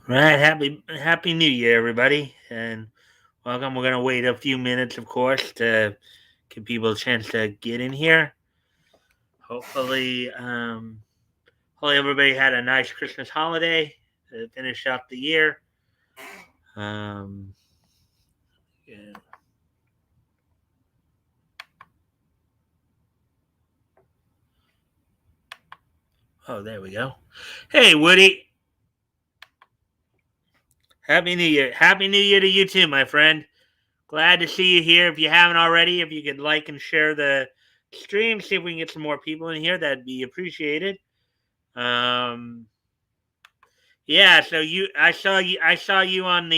Right, happy New Year, everybody, and welcome. We're gonna wait a few minutes, of course, to give people a chance to get in here. Hopefully, hopefully everybody had a nice Christmas holiday to finish out the year. Um, yeah. Oh, there we go. Hey, Woody, happy New Year! Happy New Year to you too, my friend. Glad to see you here. If you haven't already, if you could like and share the stream, see if we can get some more people in here, that'd be appreciated. Um, Yeah, so I saw you on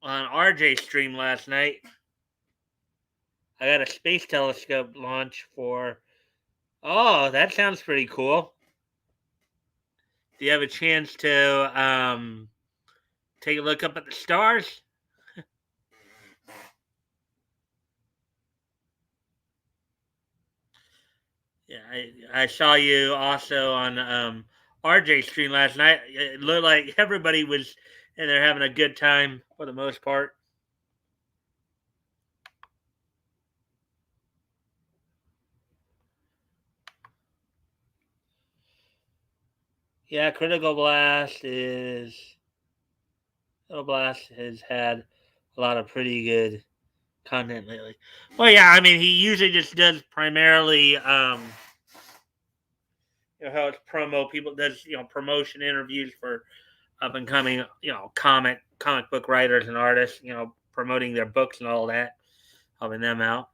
on RJ stream last night. I got a space telescope launch for. Oh, that sounds pretty cool. Do you have a chance to take a look up at the stars? Yeah, I saw you also on RJ stream last night. It looked like everybody was in there having a good time for the most part. Yeah, Critical Blast has had a lot of pretty good content lately. Well, yeah, I mean, he usually just does primarily, how it's promo. People does promotion interviews for up and coming, comic book writers and artists. Promoting their books and all that, helping them out.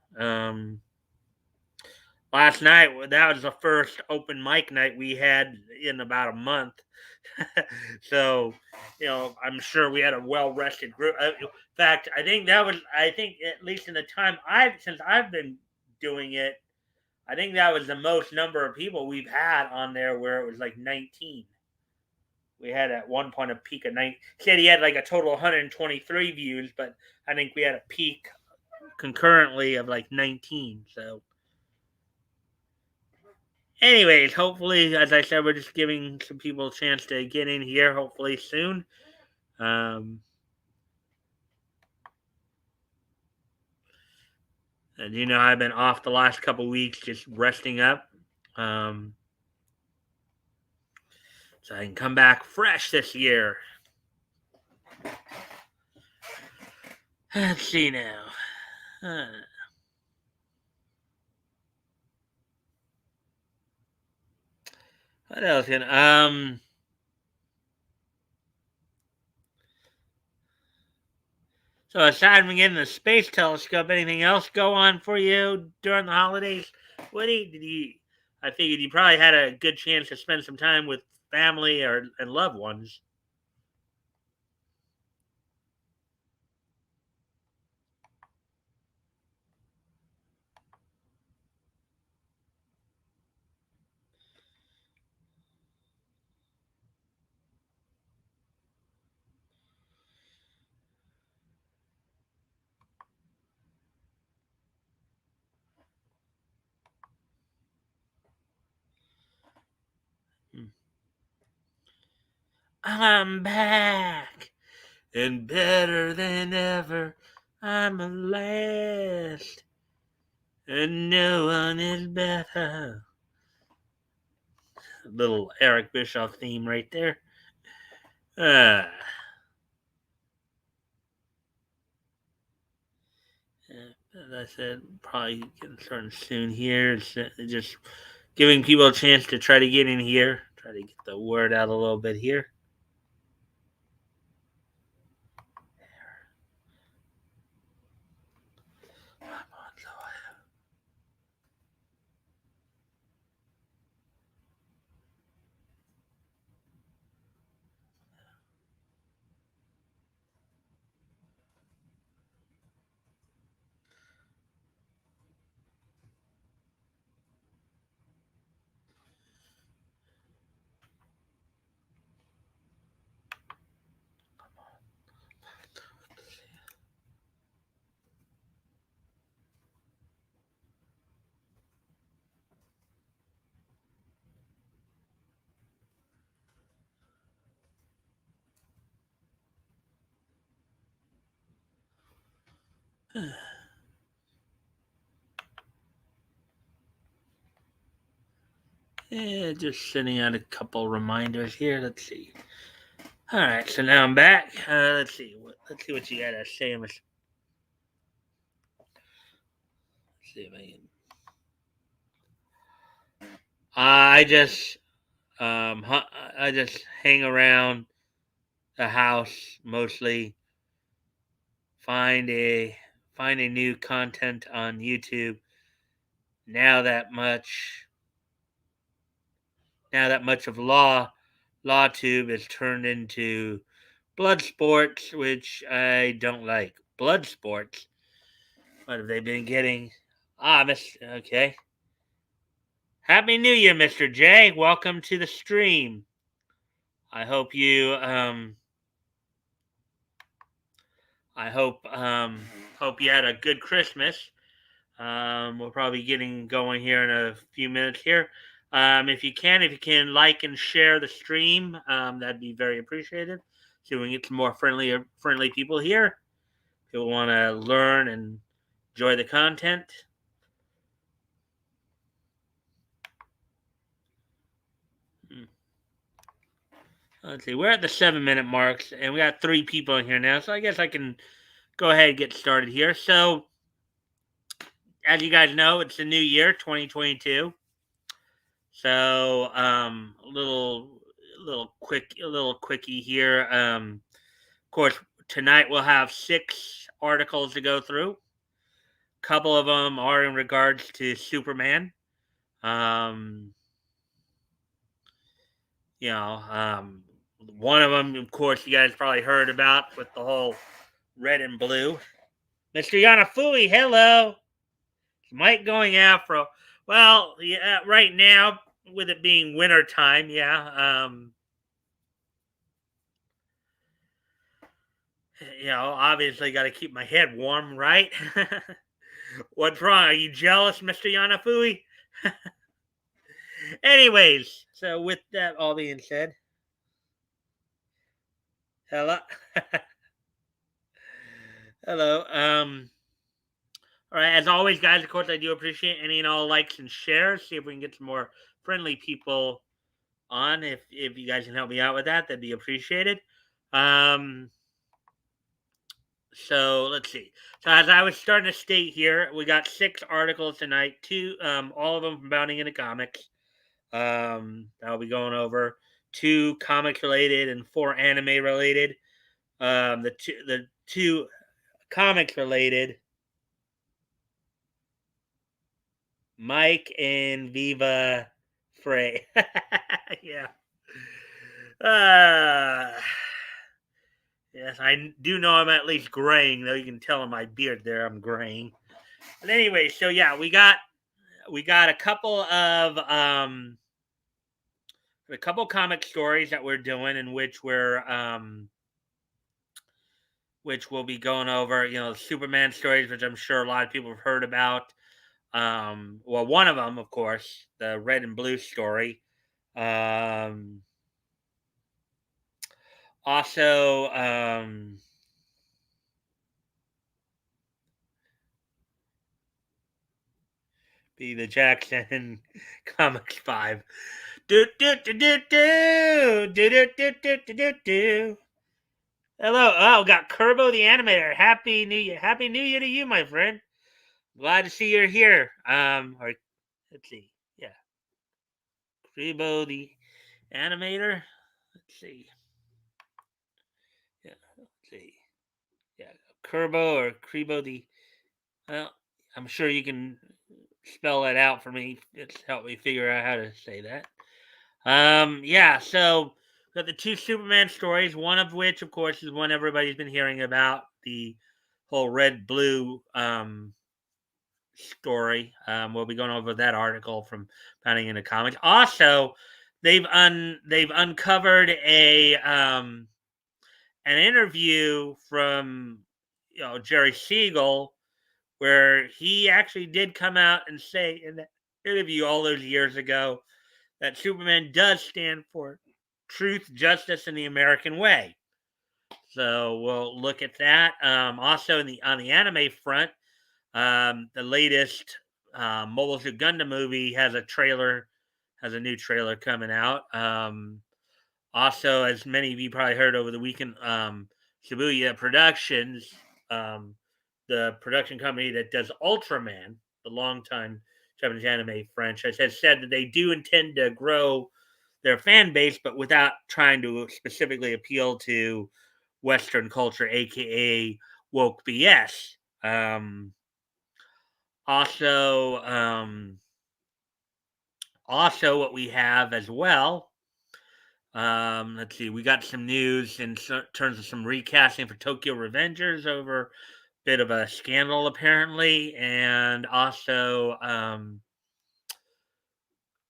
Last night, that was the first open mic night we had in about a month. So, I'm sure we had a well rested group. In fact, I think at least in the time since I've been doing it, I think that was the most number of people we've had on there where it was like 19. We had at one point a peak of 9. Said he had like a total of 123 views, but I think we had a peak concurrently of like 19. So, anyways, hopefully, as I said, we're just giving some people a chance to get in here. Hopefully soon. Um, and I've been off the last couple weeks, just resting up, um, so I can come back fresh this year. Let's see now. Uh, what else? So aside from getting the space telescope, anything else go on for you during the holidays? Woody, did you? I figured you probably had a good chance to spend some time with family or and loved ones. Hmm. I'm back and better than ever. I'm a last, and no one is better. Little Eric Bischoff theme right there. Uh, as I said, probably getting started soon here. It's just giving people a chance to try to get in here, try to get the word out a little bit here. Yeah, just sending out a couple reminders here. Let's see. All right, so now I'm back. Let's see. Let's see what you got to say. Let's see if I can. I just I just hang around the house mostly. Find a find a new content on YouTube. Now that much now that much of LawTube is turned into blood sports, which I don't like. Blood sports. What have they been getting? Miss. Okay. Happy New Year, Mr. J. Welcome to the stream. I hope you I hope you had a good Christmas. We'll probably be getting going here in a few minutes here. If you can like and share the stream, that'd be very appreciated. So we can get some more friendly people here. People want to learn and enjoy the content. Let's see, we're at the 7 minute marks, and we got 3 people in here now, so I guess I can go ahead and get started here. So, as you guys know, it's the new year, 2022. So, a little quickie here. Of course, tonight we'll have 6 articles to go through. A couple of them are in regards to Superman. Um, you know, one of them, of course, you guys probably heard about with the whole red and blue. Mr. Yanafui, hello. Is Mike going afro? Well, yeah, right now, with it being winter time, yeah. Obviously got to keep my head warm, right? What's wrong? Are you jealous, Mr. Yanafui? Anyways, so with that all being said, hello. Hello. All right, as always, guys, of course, I do appreciate any and all likes and shares. See if we can get some more friendly people on. If you guys can help me out with that, that'd be appreciated. Um, so let's see. So as I was starting to state here, we got 6 articles tonight. All of them from Bounding into Comics. I'll be going over 2 comics related and 4 anime related. The two comics related, Mike and Viva Frey. Yeah. Uh, yes, I do know I'm at least graying, though. You can tell in my beard there I'm graying. But anyway, so yeah, we got a couple comic stories that we're doing, in which we'll be going over. Superman stories, which I'm sure a lot of people have heard about. Well, one of them, of course, the red and blue story. Also, be the Jackson Comics 5. Do do do do do do do do do do do do. Hello, got Kerbo the Animator. Happy New Year! Happy New Year to you, my friend. Glad to see you're here. Or let's see, yeah, Kerbo the Animator. Let's see, yeah, let's see, yeah, Kerbo or Krebo the. Well, I'm sure you can spell that out for me. It's help me figure out how to say that. Yeah, so got the 2 Superman stories, one of which, of course, is one everybody's been hearing about, the whole red blue story. We'll be going over that article from Pounding into Comics. Also, they've uncovered a an interview from Jerry Siegel, where he actually did come out and say in that interview all those years ago that Superman does stand for truth, justice, and the American way. So we'll look at that. Also, on the anime front, the latest Mobile Suit Gundam movie has a new trailer coming out. Also, as many of you probably heard over the weekend, Shibuya Productions, um, the production company that does Ultraman, the longtime Japanese anime franchise, has said that they do intend to grow their fan base, but without trying to specifically appeal to Western culture, aka woke BS. Also, also, what we have as well. Let's see. We got some news in terms of some recasting for Tokyo Revengers over bit of a scandal apparently, and also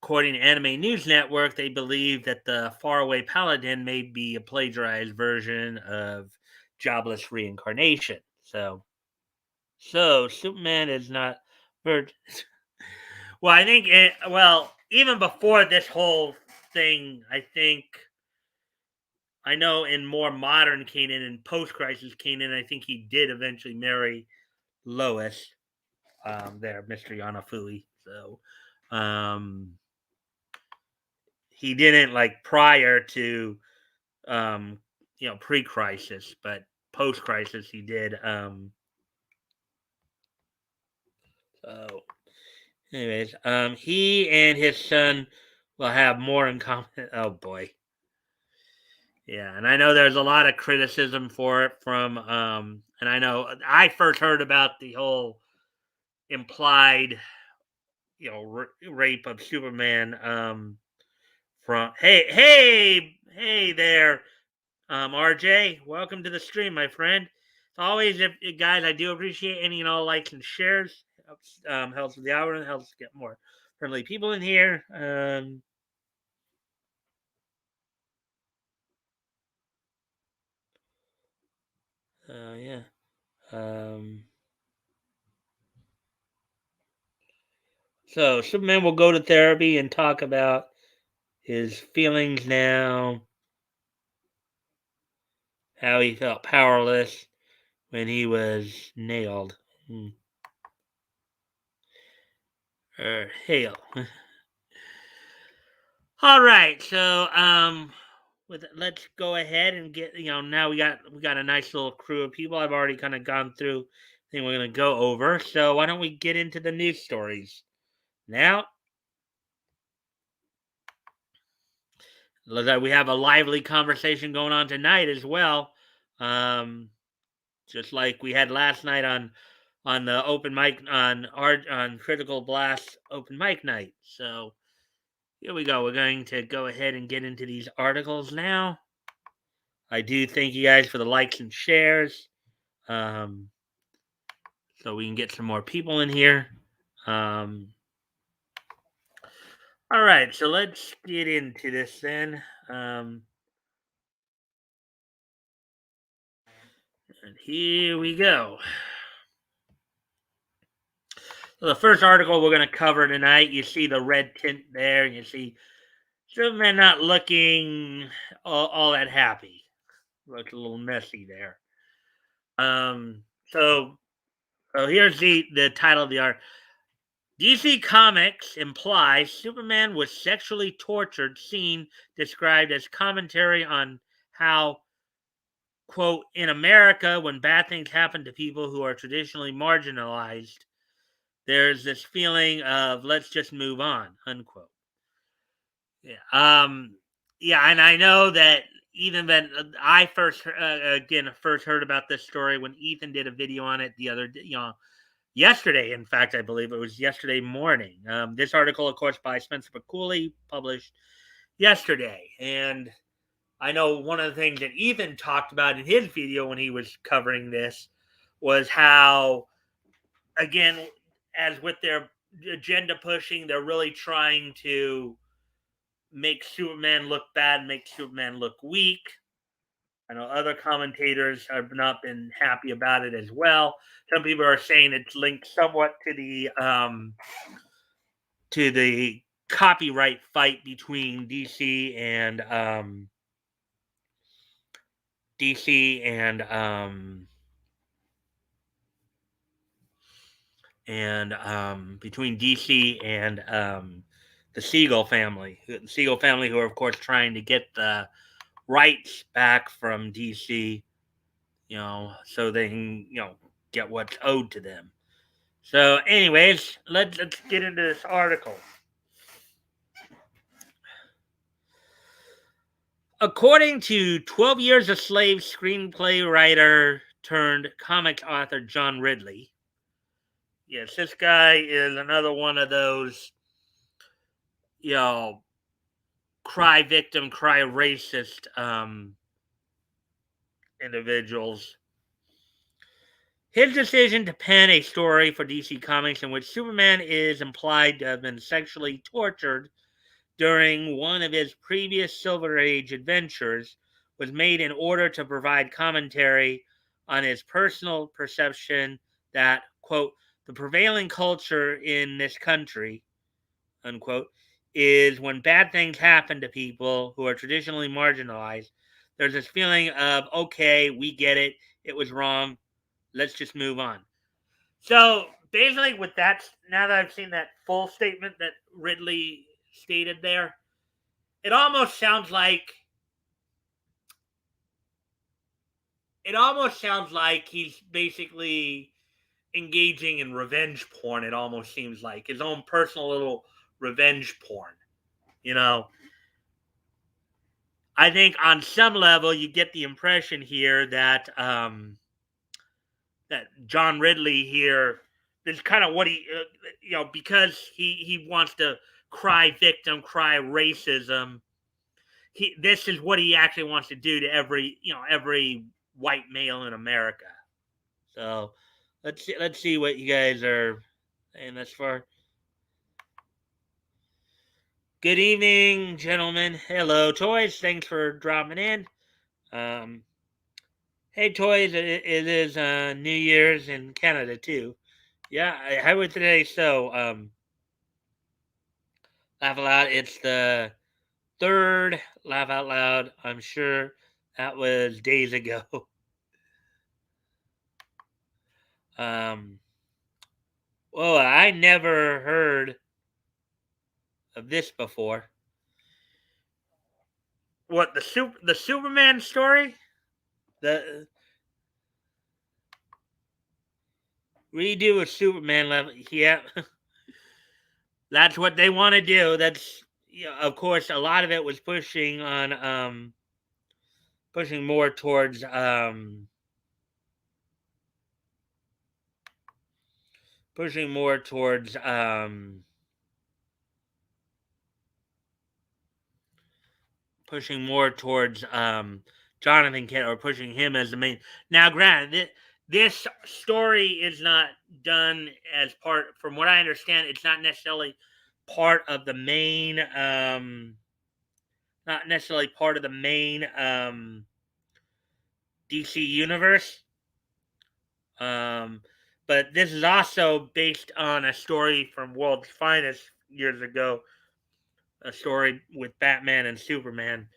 according to Anime News Network, they believe that the Faraway Paladin may be a plagiarized version of Jobless Reincarnation. So Superman is not. Well, I think even before this whole thing, I know in more modern Kanan and post-crisis Kanan, I think he did eventually marry Lois. There, Mr. Yanafui. So, um, he didn't like prior to um, pre-crisis, but post-crisis he did. So, anyways, he and his son will have more in common. Oh boy. Yeah, and I know there's a lot of criticism for it from and I know I first heard about the whole implied rape of Superman from hey there RJ, welcome to the stream my friend. As always, if guys, I do appreciate any and all likes and shares. Helps with the hour and helps get more friendly people in here. Yeah. Um, so Superman will go to therapy and talk about his feelings now, how he felt powerless when he was nailed. Hail. All right, so let's go ahead and get now we got a nice little crew of people. I've already kind of gone through. I think we're gonna go over. So why don't we get into the news stories now? We have a lively conversation going on tonight as well. Um, just like we had last night on the open mic on Critical Blast open mic night. So here we go. We're going to go ahead and get into these articles now. I do thank you guys for the likes and shares, um, so we can get some more people in here. Um, all right, so let's get into this then. And here we go. So the first article we're going to cover tonight, you see the red tint there, and you see Superman not looking all that happy. Looks a little messy there. Um, so so here's the title of the article. DC Comics implies Superman was sexually tortured scene described as commentary on how, quote, in America, when bad things happen to people who are traditionally marginalized, there's this feeling of let's just move on, unquote. Yeah. Yeah, and I know that even then I first heard about this story when Ethan did a video on it the other day, yesterday. In fact, I believe it was yesterday morning. This article, of course, by Spencer McCooley, published yesterday, and I know one of the things that Ethan talked about in his video when he was covering this was how, again, as with their agenda pushing, they're really trying to make Superman look bad, make Superman look weak. I know other commentators have not been happy about it as well. Some people are saying it's linked somewhat to the copyright fight between DC and between DC and the Siegel family. The Siegel family, who are of course trying to get the rights back from DC, so they can, get what's owed to them. So, anyways, let's get into this article. According to 12 Years a Slave screenplay writer turned comics author John Ridley. Yes, this guy is another one of those, you know, cry victim, cry racist individuals. His decision to pen a story for DC Comics in which Superman is implied to have been sexually tortured during one of his previous Silver Age adventures was made in order to provide commentary on his personal perception that, quote, the prevailing culture in this country, unquote, is when bad things happen to people who are traditionally marginalized, there's this feeling of, okay, we get it, it was wrong, let's just move on. So basically, with that, now that I've seen that full statement that Ridley stated there, it almost sounds like he's basically engaging in revenge porn. It almost seems like his own personal little revenge porn. You know, I think on some level you get the impression here that that John Ridley here, this is kind of what he, because he wants to cry victim, cry racism. This is what he actually wants to do to every white male in America. So let's see what you guys are saying thus far. Good evening, gentlemen. Hello, Toys. Thanks for dropping in. Um, hey, Toys. It is New Year's in Canada too. Yeah, how was today? So, laugh aloud. It's the third laugh out loud. I'm sure that was days ago. Um, well, I never heard of this before. What, the Superman story? The redo a Superman level? Yeah, that's what they want to do. That's, of course, a lot of it was pushing more towards pushing more towards pushing more towards Jonathan Kent, or pushing him as the main. Now, granted, this story is not done as part. From what I understand, it's not necessarily part of the main. Not necessarily part of the main DC universe. Um, but this is also based on a story from World's Finest years ago, a story with Batman and Superman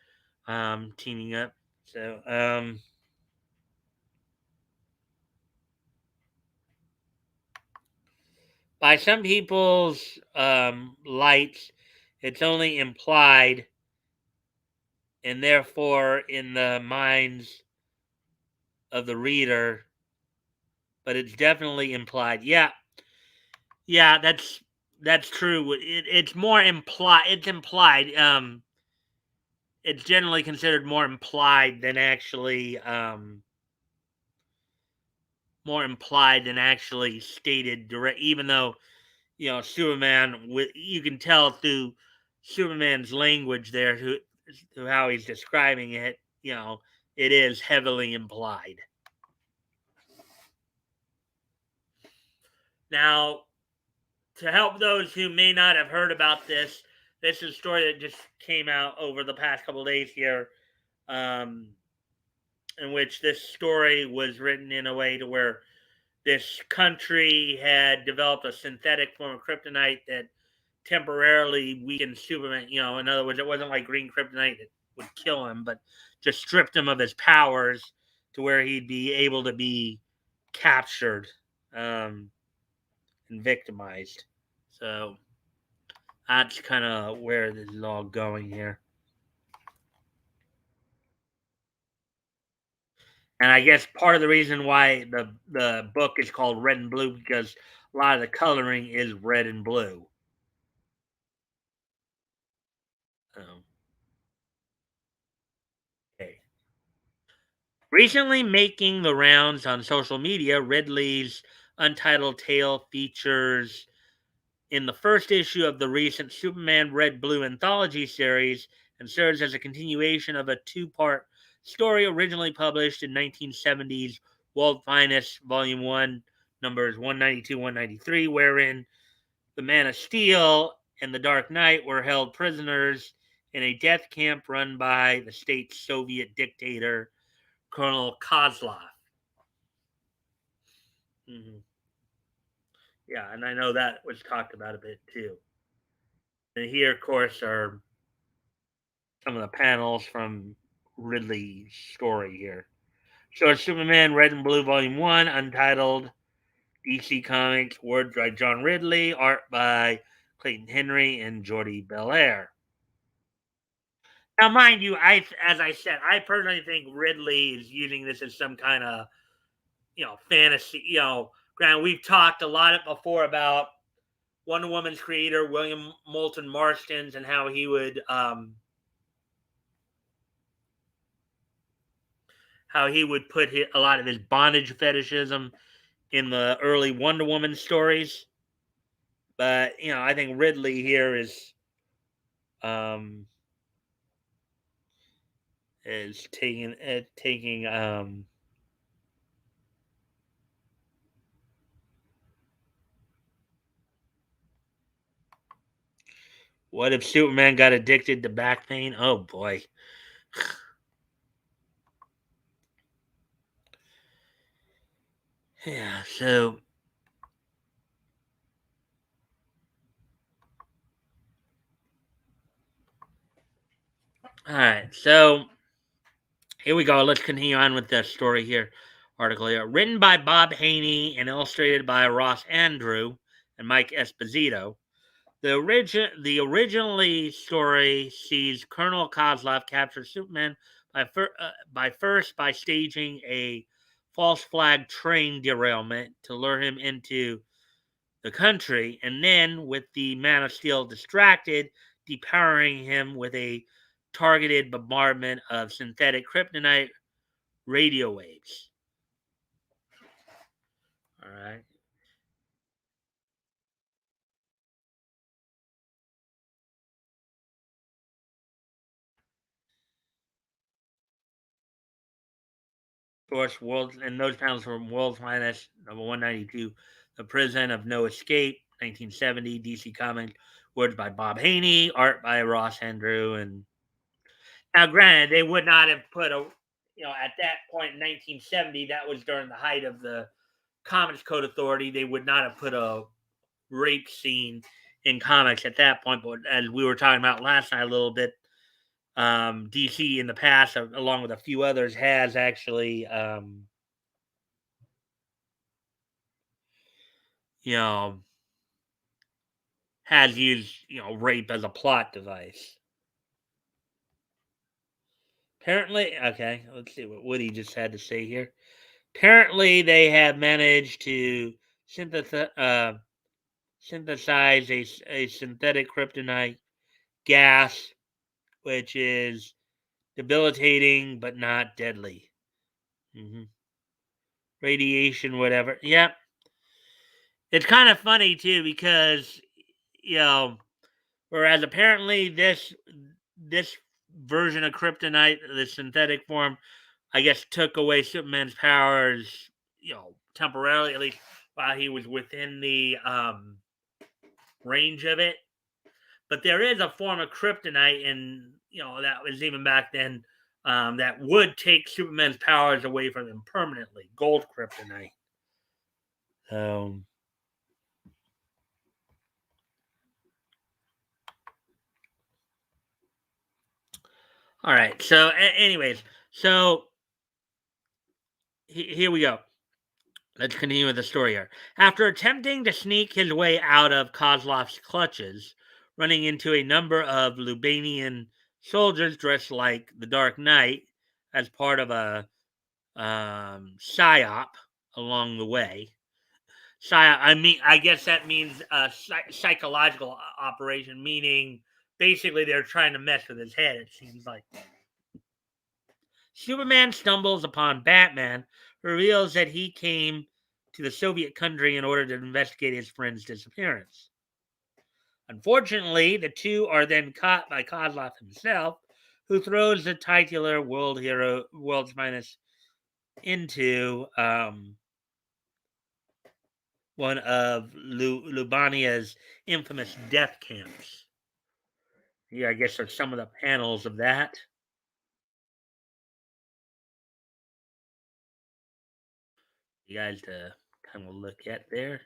teaming up. So, by some people's lights, it's only implied, and therefore in the minds of the reader, but it's definitely implied. Yeah, yeah, that's true. It's more implied. It's implied. It's generally considered more implied than actually stated direct. Even though, Superman, you can tell through Superman's language there, to how he's describing it. It is heavily implied. Now, to help those who may not have heard about this, this is a story that just came out over the past couple of days here, um, in which this story was written in a way to where this country had developed a synthetic form of kryptonite that temporarily weakened Superman. In other words, it wasn't like green kryptonite that would kill him, but just stripped him of his powers to where he'd be able to be captured um, and victimized. So that's kind of where this is all going here. And I guess part of the reason why the book is called Red and Blue because a lot of the coloring is red and blue. Um, okay. Recently making the rounds on social media, Ridley's Untitled Tale features in the first issue of the recent Superman Red Blue anthology series and serves as a continuation of a two-part story originally published in 1970's World Finest Volume 1, numbers 192 193, wherein the Man of Steel and the Dark Knight were held prisoners in a death camp run by the state's Soviet dictator, Colonel Kozlov. Mm-hmm. Yeah, and I know that was talked about a bit too. And here, of course, are some of the panels from Ridley's story here. So it's Superman Red and Blue Volume 1, Untitled, DC Comics, words by John Ridley, art by Clayton Henry and Jordi Belair. Now, mind you, as I said, I personally think Ridley is using this as some kind of, fantasy. Granted, we've talked a lot before about Wonder Woman's creator William Moulton Marston's and how he would put a lot of his bondage fetishism in the early Wonder Woman stories. But I think Ridley here um, is taking what if Superman got addicted to back pain? Oh boy. Yeah. So all right. So here we go. Let's continue on with the story here. Article here, written by Bob Haney and illustrated by Ross Andrew and Mike Esposito. The originally story sees Colonel Kozlov capture Superman by staging a false flag train derailment to lure him into the country, and then with the Man of Steel distracted, depowering him with a targeted bombardment of synthetic kryptonite radio waves. All right. Of course, world and those panels from World's Finest, number 192, The Prison of No Escape, 1970, DC Comics, words by Bob Haney, art by Ross Andrew. And now, granted, they would not have put at that point in 1970, that was during the height of the Comics Code Authority, they would not have put a rape scene in comics at that point. But as we were talking about last night a little bit, DC in the past, along with a few others, has actually you know, has used, rape as a plot device. Apparently, okay, let's see what Woody just had to say here. Apparently, they have managed to synthesize, synthesize a synthetic kryptonite gas, which is debilitating but not deadly. Hmm. Radiation, whatever. Yep. It's kind of funny, too, because, you know, whereas apparently this version of kryptonite, the synthetic form, I guess took away Superman's powers, temporarily, at least while he was within the range of it. But there is a form of kryptonite, and that was even back then, that would take Superman's powers away from him permanently. Gold kryptonite. Um, All right. So, anyways, so here we go. Let's continue with the story here. After attempting to sneak his way out of Kozlov's clutches, running into a number of Lubanian soldiers dressed like the Dark Knight as part of a psyop along the way. Psyop, I mean, I guess that means a psychological operation, meaning basically they're trying to mess with his head, it seems like. Superman stumbles upon Batman, who reveals that he came to the Soviet country in order to investigate his friend's disappearance. Unfortunately, the two are then caught by Kozlov himself, who throws the titular world hero, world's finest, into one of Lubania's infamous death camps. Yeah, I guess there's some of the panels of that. You guys to kind of look at there.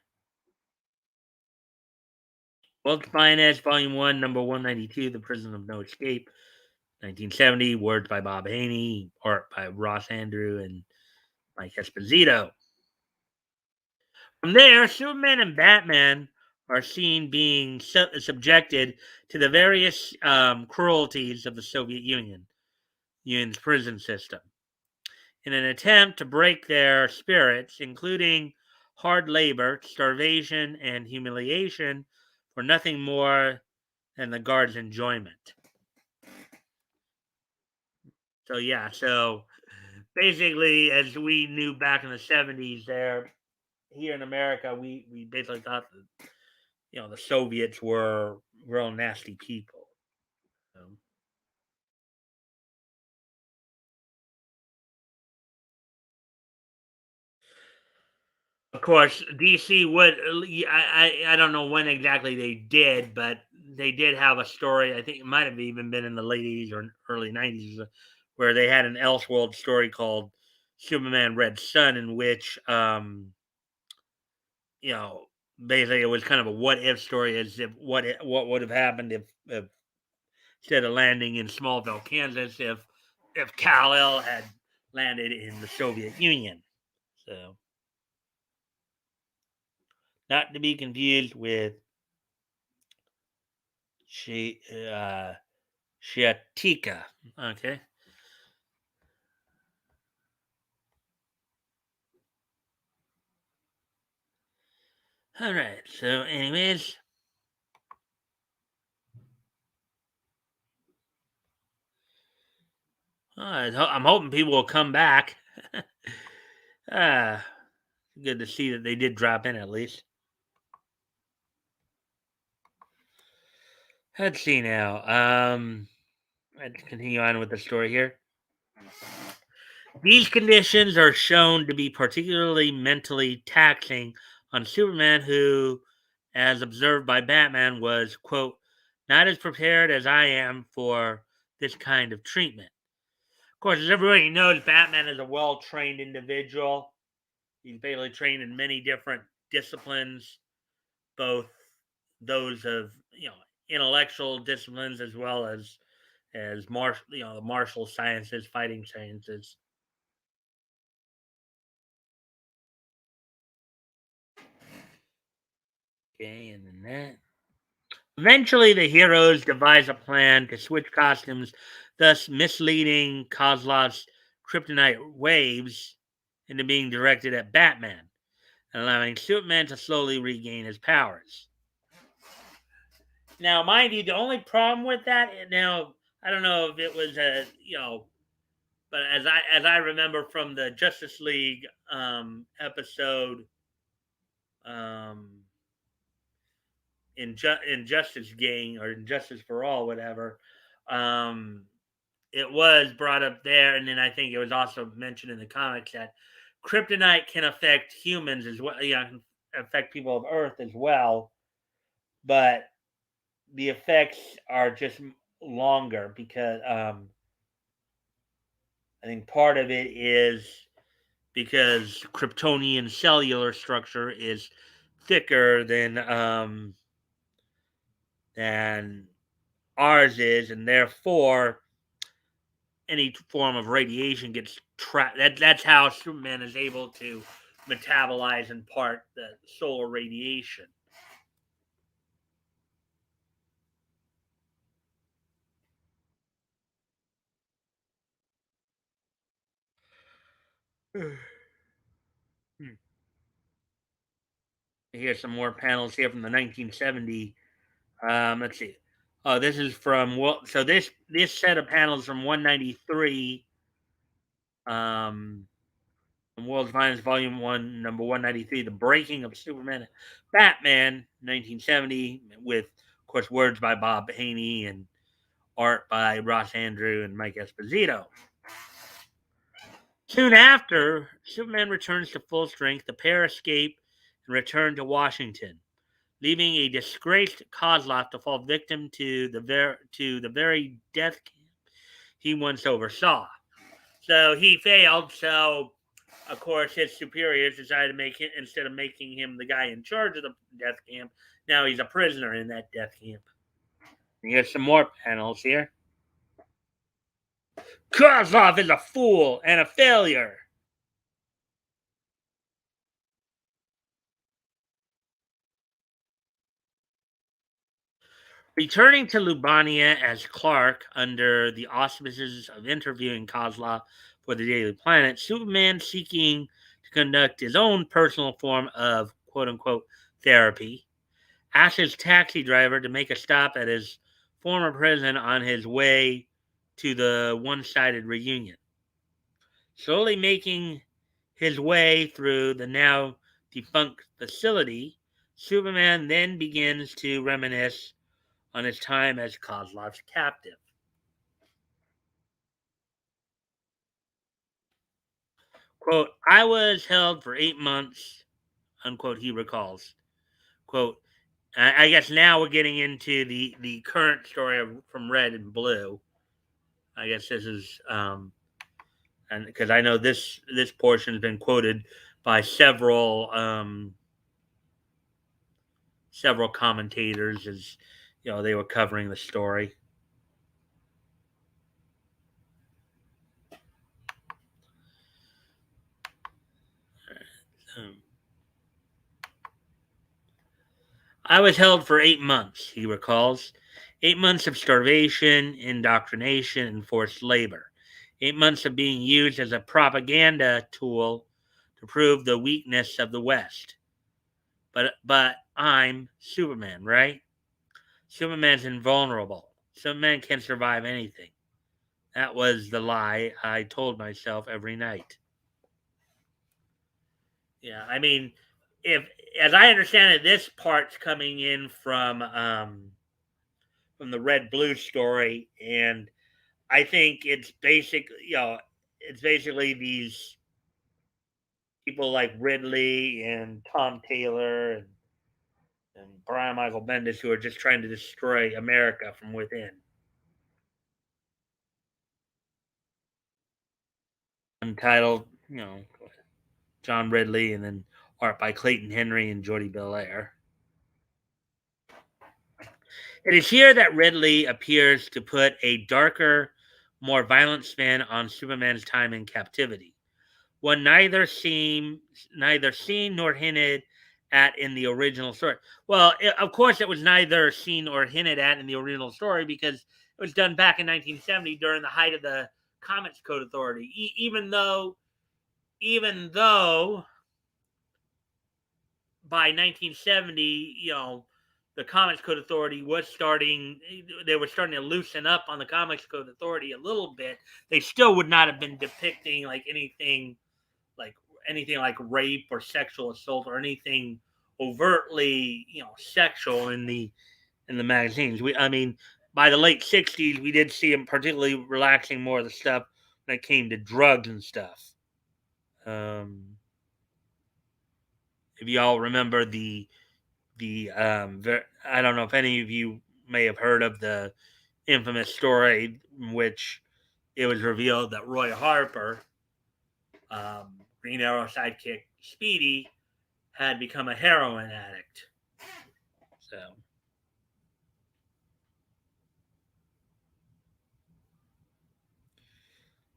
World's Finest, Volume 1, number 192, The Prison of No Escape, 1970, words by Bob Haney, art by Ross Andrew and Mike Esposito. From there, Superman and Batman are seen being subjected to the various cruelties of the Soviet Union's prison system, in an attempt to break their spirits, including hard labor, starvation, and humiliation for nothing more than the guards' enjoyment. So yeah, so basically, as we knew back in the '70s, there here in America, we basically thought that the Soviets were real nasty people. Um, of course, DC would. I don't know when exactly they did, but they did have a story. I think it might have even been in the late '80s or early '90s, where they had an Elseworld story called Superman Red Sun, in which you know, basically it was kind of a what if story, as if what would have happened if instead of landing in Smallville, Kansas, if Kal-El had landed in the Soviet Union. So not to be confused with she Shiatika. Okay. All right. So, anyways, I'm hoping people will come back. Ah, good to see that they did drop in at least. Let's see now. Let's continue on with the story here. These conditions are shown to be particularly mentally taxing on Superman, who, as observed by Batman, was, quote, not as prepared as I am for this kind of treatment. Of course, as everybody knows, Batman is a well trained individual. He's basically trained in many different disciplines, both those of, intellectual disciplines as well as the martial sciences, fighting sciences. Okay, and then that. Eventually, the heroes devise a plan to switch costumes, thus misleading Kozlov's kryptonite waves into being directed at Batman, allowing Superman to slowly regain his powers. Now, mind you, the only problem with that, now, I don't know if it was but as I remember from the Justice League episode, um, Injustice Gang or Injustice for All, whatever. Um, it was brought up there, and then I think it was also mentioned in the comics that kryptonite can affect humans as well. Yeah, can affect people of Earth as well, but the effects are just longer because I think part of it is because Kryptonian cellular structure is thicker than ours is, and therefore any form of radiation gets trapped. That's how Superman is able to metabolize in part the solar radiation. Here's some more panels here from the 1970. Let's see. Oh, this is from so this set of panels from 193. Um, World's Finest Volume One, Number 193, The Breaking of Superman, Batman, 1970, with of course words by Bob Haney and art by Ross Andrew and Mike Esposito. Soon after, Superman returns to full strength. The pair escape and return to Washington, leaving a disgraced Kozlov to fall victim to the very death camp he once oversaw. So he failed. So of course his superiors decided to make him, instead of making him the guy in charge of the death camp, now he's a prisoner in that death camp. And here's some more panels here. Kozlov is a fool and a failure. Returning to Lubania as Clark under the auspices of interviewing Kozlov for the Daily Planet, Superman, seeking to conduct his own personal form of quote unquote therapy, asks his taxi driver to make a stop at his former prison on his way to the one sided reunion. Slowly making his way through the now defunct facility, Superman then begins to reminisce on his time as Kozlov's captive. Quote, I was held for 8 months, unquote, he recalls. Quote, I guess now we're getting into the current story from Red and Blue. I guess this is, and because I know this portion has been quoted by several commentators as they were covering the story. Um, I was held for 8 months, he recalls. 8 months of starvation, indoctrination, and forced labor. 8 months of being used as a propaganda tool to prove the weakness of the West. But I'm Superman, right? Superman's invulnerable. Superman can survive anything. That was the lie I told myself every night. Yeah, I mean, if as I understand it, this part's coming in from the Red Blue story, and I think it's basically these people like Ridley and Tom Taylor and Brian Michael Bendis who are just trying to destroy America from within. Untitled, John Ridley, and then art by Clayton Henry and Jordi Belair. It is here that Ridley appears to put a darker, more violent spin on Superman's time in captivity, one neither seen nor hinted at in the original story. Well, of course, it was neither seen or hinted at in the original story because it was done back in 1970 during the height of the Comics Code Authority. Even though by 1970, the Comics Code Authority was starting, they were starting to loosen up on the Comics Code Authority a little bit. They still would not have been depicting like anything like rape or sexual assault or anything overtly, sexual in the magazines. I mean, by the late 60s, we did see them particularly relaxing more of the stuff when it came to drugs and stuff. If you all remember I don't know if any of you may have heard of the infamous story in which it was revealed that Roy Harper, Green Arrow sidekick Speedy, had become a heroin addict. So,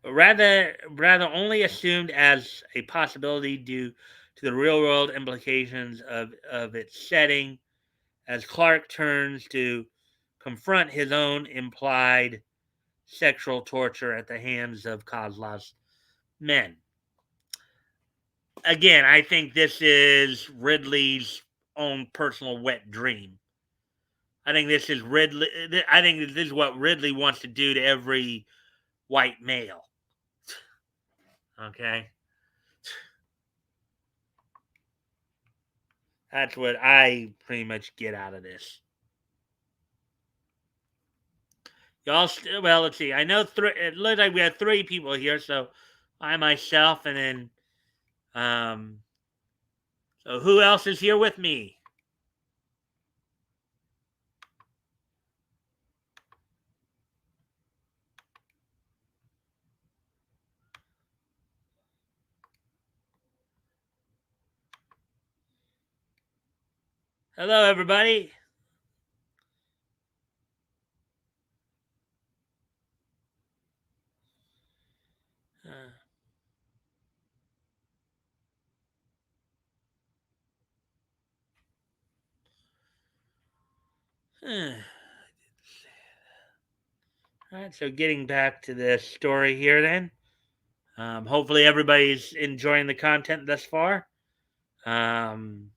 rather only assumed as a possibility due to the real world implications of its setting as Clark turns to confront his own implied sexual torture at the hands of Kozlov's men. Again, I think this is Ridley's own personal wet dream. I think this is Ridley. I think this is what Ridley wants to do to every white male. Okay, that's what I pretty much get out of this. Y'all, well, let's see. I know three. It looks like we have three people here. So I myself, and then so who else is here with me? Hello, everybody. All right. So getting back to the story here, then. Hopefully, everybody's enjoying the content thus far. Um,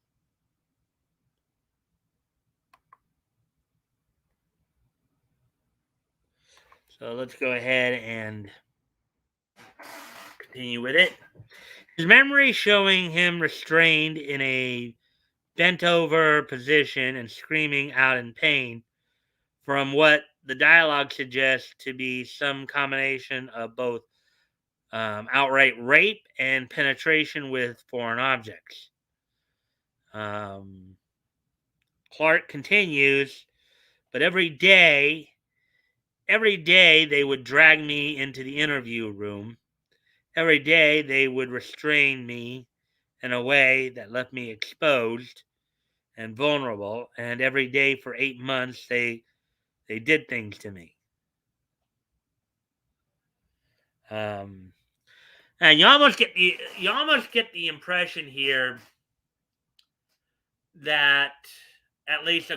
so let's go ahead and continue with it. His memory showing him restrained in a bent over position and screaming out in pain, from what the dialogue suggests to be some combination of both outright rape and penetration with foreign objects. Um, Clark continues, but every day they would drag me into the interview room. Every day they would restrain me in a way that left me exposed and vulnerable. And every day for 8 months they did things to me. Um, and you almost get the impression here that at least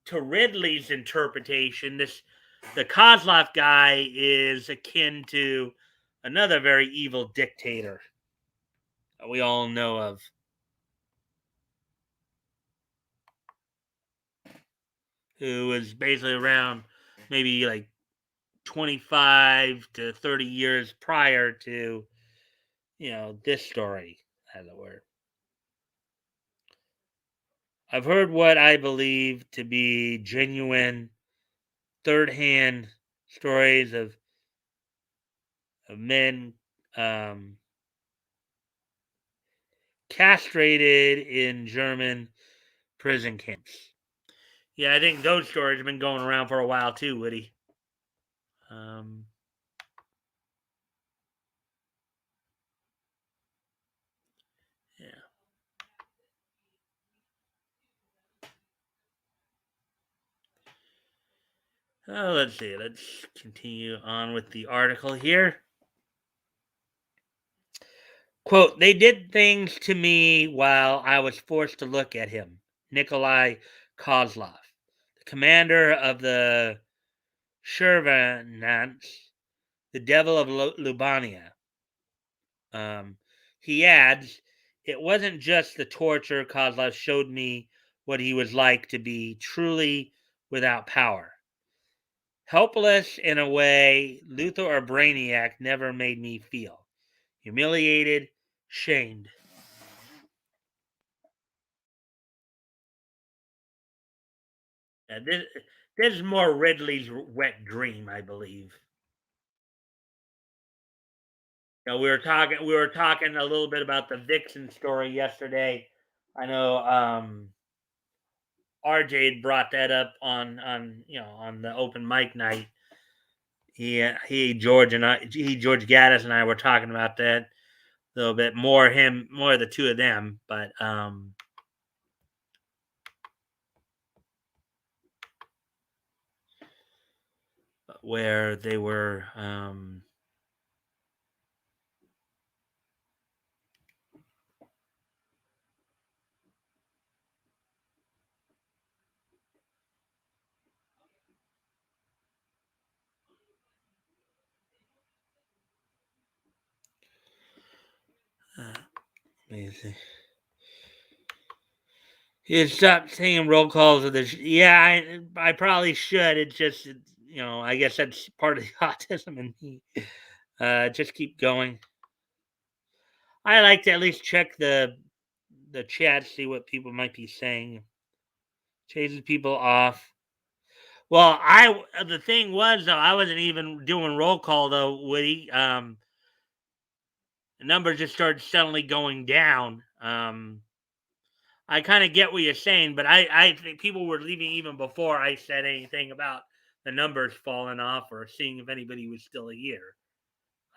to Ridley's interpretation, the Kozlov guy is akin to another very evil dictator that we all know of, who was basically around maybe like 25 to 30 years prior to this story, as it were. I've heard what I believe to be genuine third-hand stories of men castrated in German prison camps. Yeah, I think those stories have been going around for a while too, Woody. Um, yeah. Let's see. Let's continue on with the article here. Quote, they did things to me while I was forced to look at him. Nikolai Kozlov, the commander of the Shervanants, the devil of Lubania. He adds, it wasn't just the torture. Kozlov showed me what he was like to be truly without power. Helpless in a way Luther or Brainiac never made me feel. Humiliated, shamed. This is more Ridley's wet dream, I believe. We were talking a little bit about the Vixen story yesterday. I know RJ had brought that up on the open mic night. George Gaddis and I were talking about that a little bit more the two of them, but where they were. Let me see. You stop saying roll calls of this. Yeah, I probably should. It's just, I guess that's part of the autism in me. Just keep going. I like to at least check the chat, see what people might be saying. Chases people off. Well, the thing was though, I wasn't even doing roll call though, Woody. The numbers just started suddenly going down. I kind of get what you're saying, but I think people were leaving even before I said anything about the numbers falling off or seeing if anybody was still here.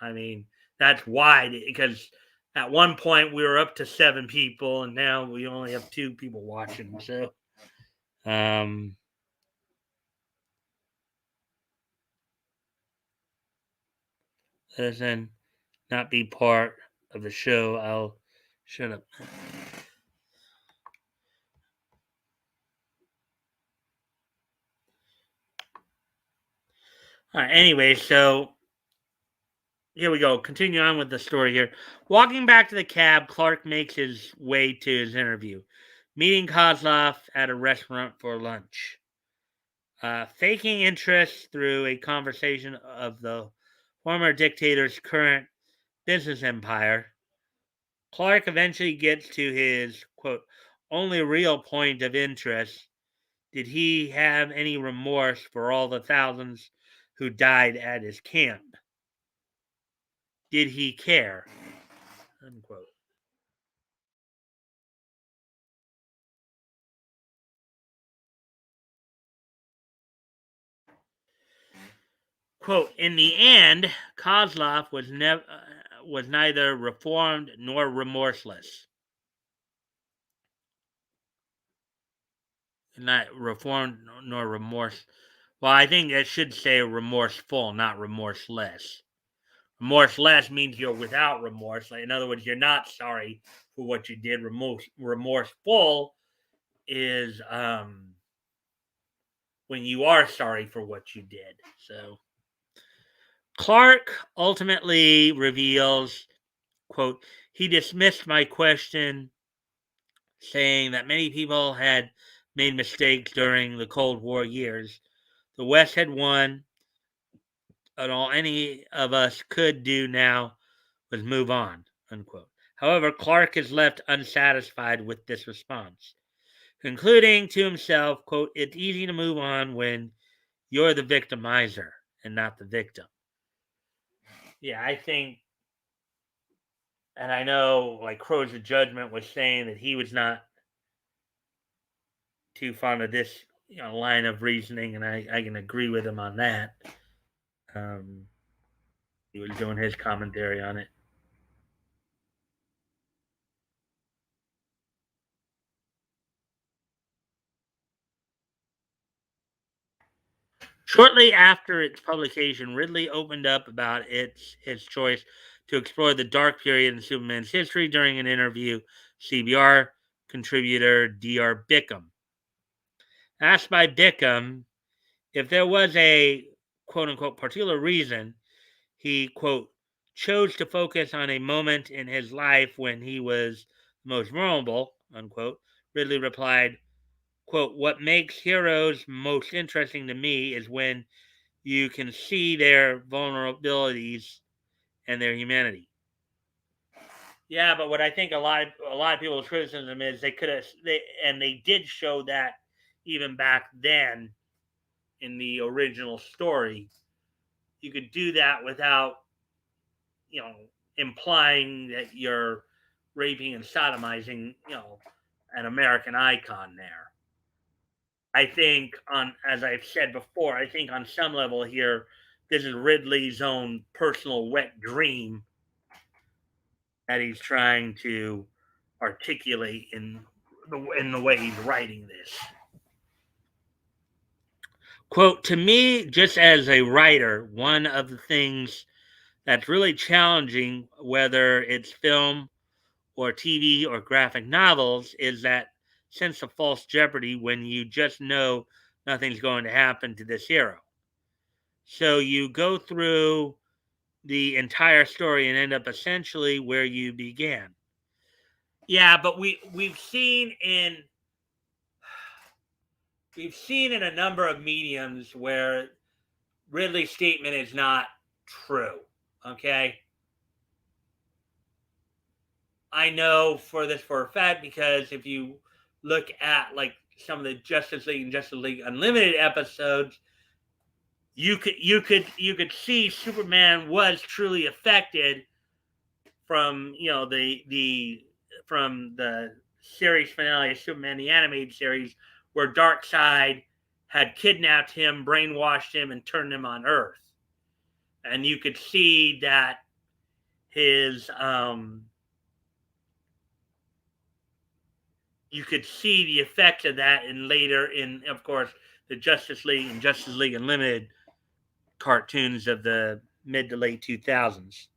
I mean, that's why, because at one point we were up to 7 people, and now we only have 2 people watching. So, listen, not be part of the show. I'll shut up. All right. Anyway, so here we go. Continue on with the story here. Walking back to the cab, Clark makes his way to his interview, meeting Kozlov at a restaurant for lunch. Faking interest through a conversation of the former dictator's current business empire, Clark eventually gets to his, quote, only real point of interest. Did he have any remorse for all the thousands who died at his camp? Did he care? Unquote. Quote, in the end, Kozlov was neither reformed nor remorseless. Not reformed nor remorse. Well, I think it should say remorseful, not remorseless. Remorseless means you're without remorse. Like, in other words, you're not sorry for what you did. Remorseful is when you are sorry for what you did. So Clark ultimately reveals, quote, he dismissed my question, saying that many people had made mistakes during the Cold War years. The West had won, and all any of us could do now was move on, unquote. However, Clark is left unsatisfied with this response, concluding to himself, quote, it's easy to move on when you're the victimizer and not the victim. Yeah, I think, and I know like Crow's of Judgment was saying that he was not too fond of this line of reasoning, and I can agree with him on that. Um, he was doing his commentary on it. Shortly after its publication, Ridley opened up about his choice to explore the dark period in Superman's history during an interview. CBR contributor Dr. Bickham asked by Bickham if there was a quote unquote particular reason he quote chose to focus on a moment in his life when he was most vulnerable unquote. Ridley replied, quote, what makes heroes most interesting to me is when you can see their vulnerabilities and their humanity. Yeah, but what I think a lot of people's criticism is they did show that even back then in the original story. You could do that without, you know, implying that you're raping and sodomizing, an American icon there. I think as I've said before, I think on some level here, this is Ridley's own personal wet dream that he's trying to articulate in the way he's writing this. Quote, to me, just as a writer, one of the things that's really challenging, whether it's film or TV or graphic novels, is that sense of false jeopardy when you just know nothing's going to happen to this hero. So you go through the entire story and end up essentially where you began. Yeah, but we've seen in a number of mediums where Ridley's statement is not true. Okay, I know for this for a fact because if you look at like some of the Justice League and Justice League Unlimited episodes, you could see Superman was truly affected from the from the series finale of Superman the animated series where Darkseid had kidnapped him, brainwashed him, and turned him on Earth, and you could see that his you could see the effects of that in later in of course the Justice League and Justice League Unlimited cartoons of the mid to late 2000s.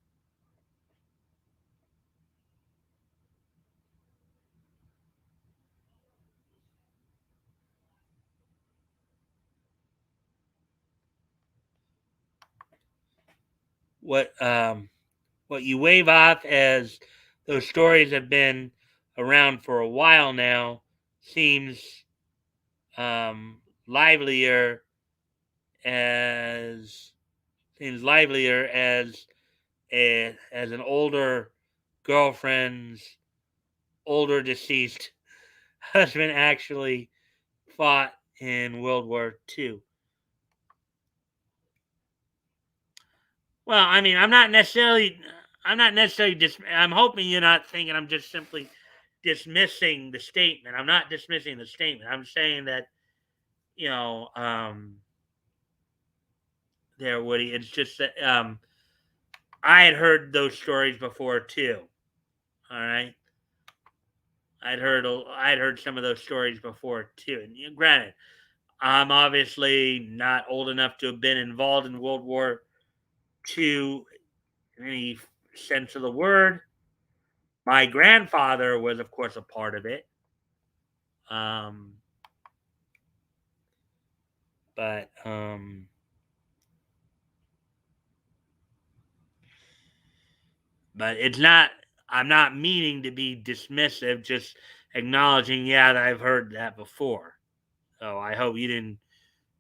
What you wave off as those stories have been around for a while now seems livelier as as an older girlfriend's older deceased husband actually fought in World War II. Well, I mean, I'm not necessarily I'm hoping you're not thinking I'm just simply dismissing the statement. I'm not dismissing the statement. I'm saying that, you know, there, Woody, it's just that I had heard those stories before too. All right. I'd heard some of those stories before too. And granted, I'm obviously not old enough to have been involved in World War II in any sense of the word. My grandfather was, of course, a part of it. Um, but but it's not. I'm not meaning to be dismissive. Just acknowledging, yeah, that I've heard that before. So I hope you didn't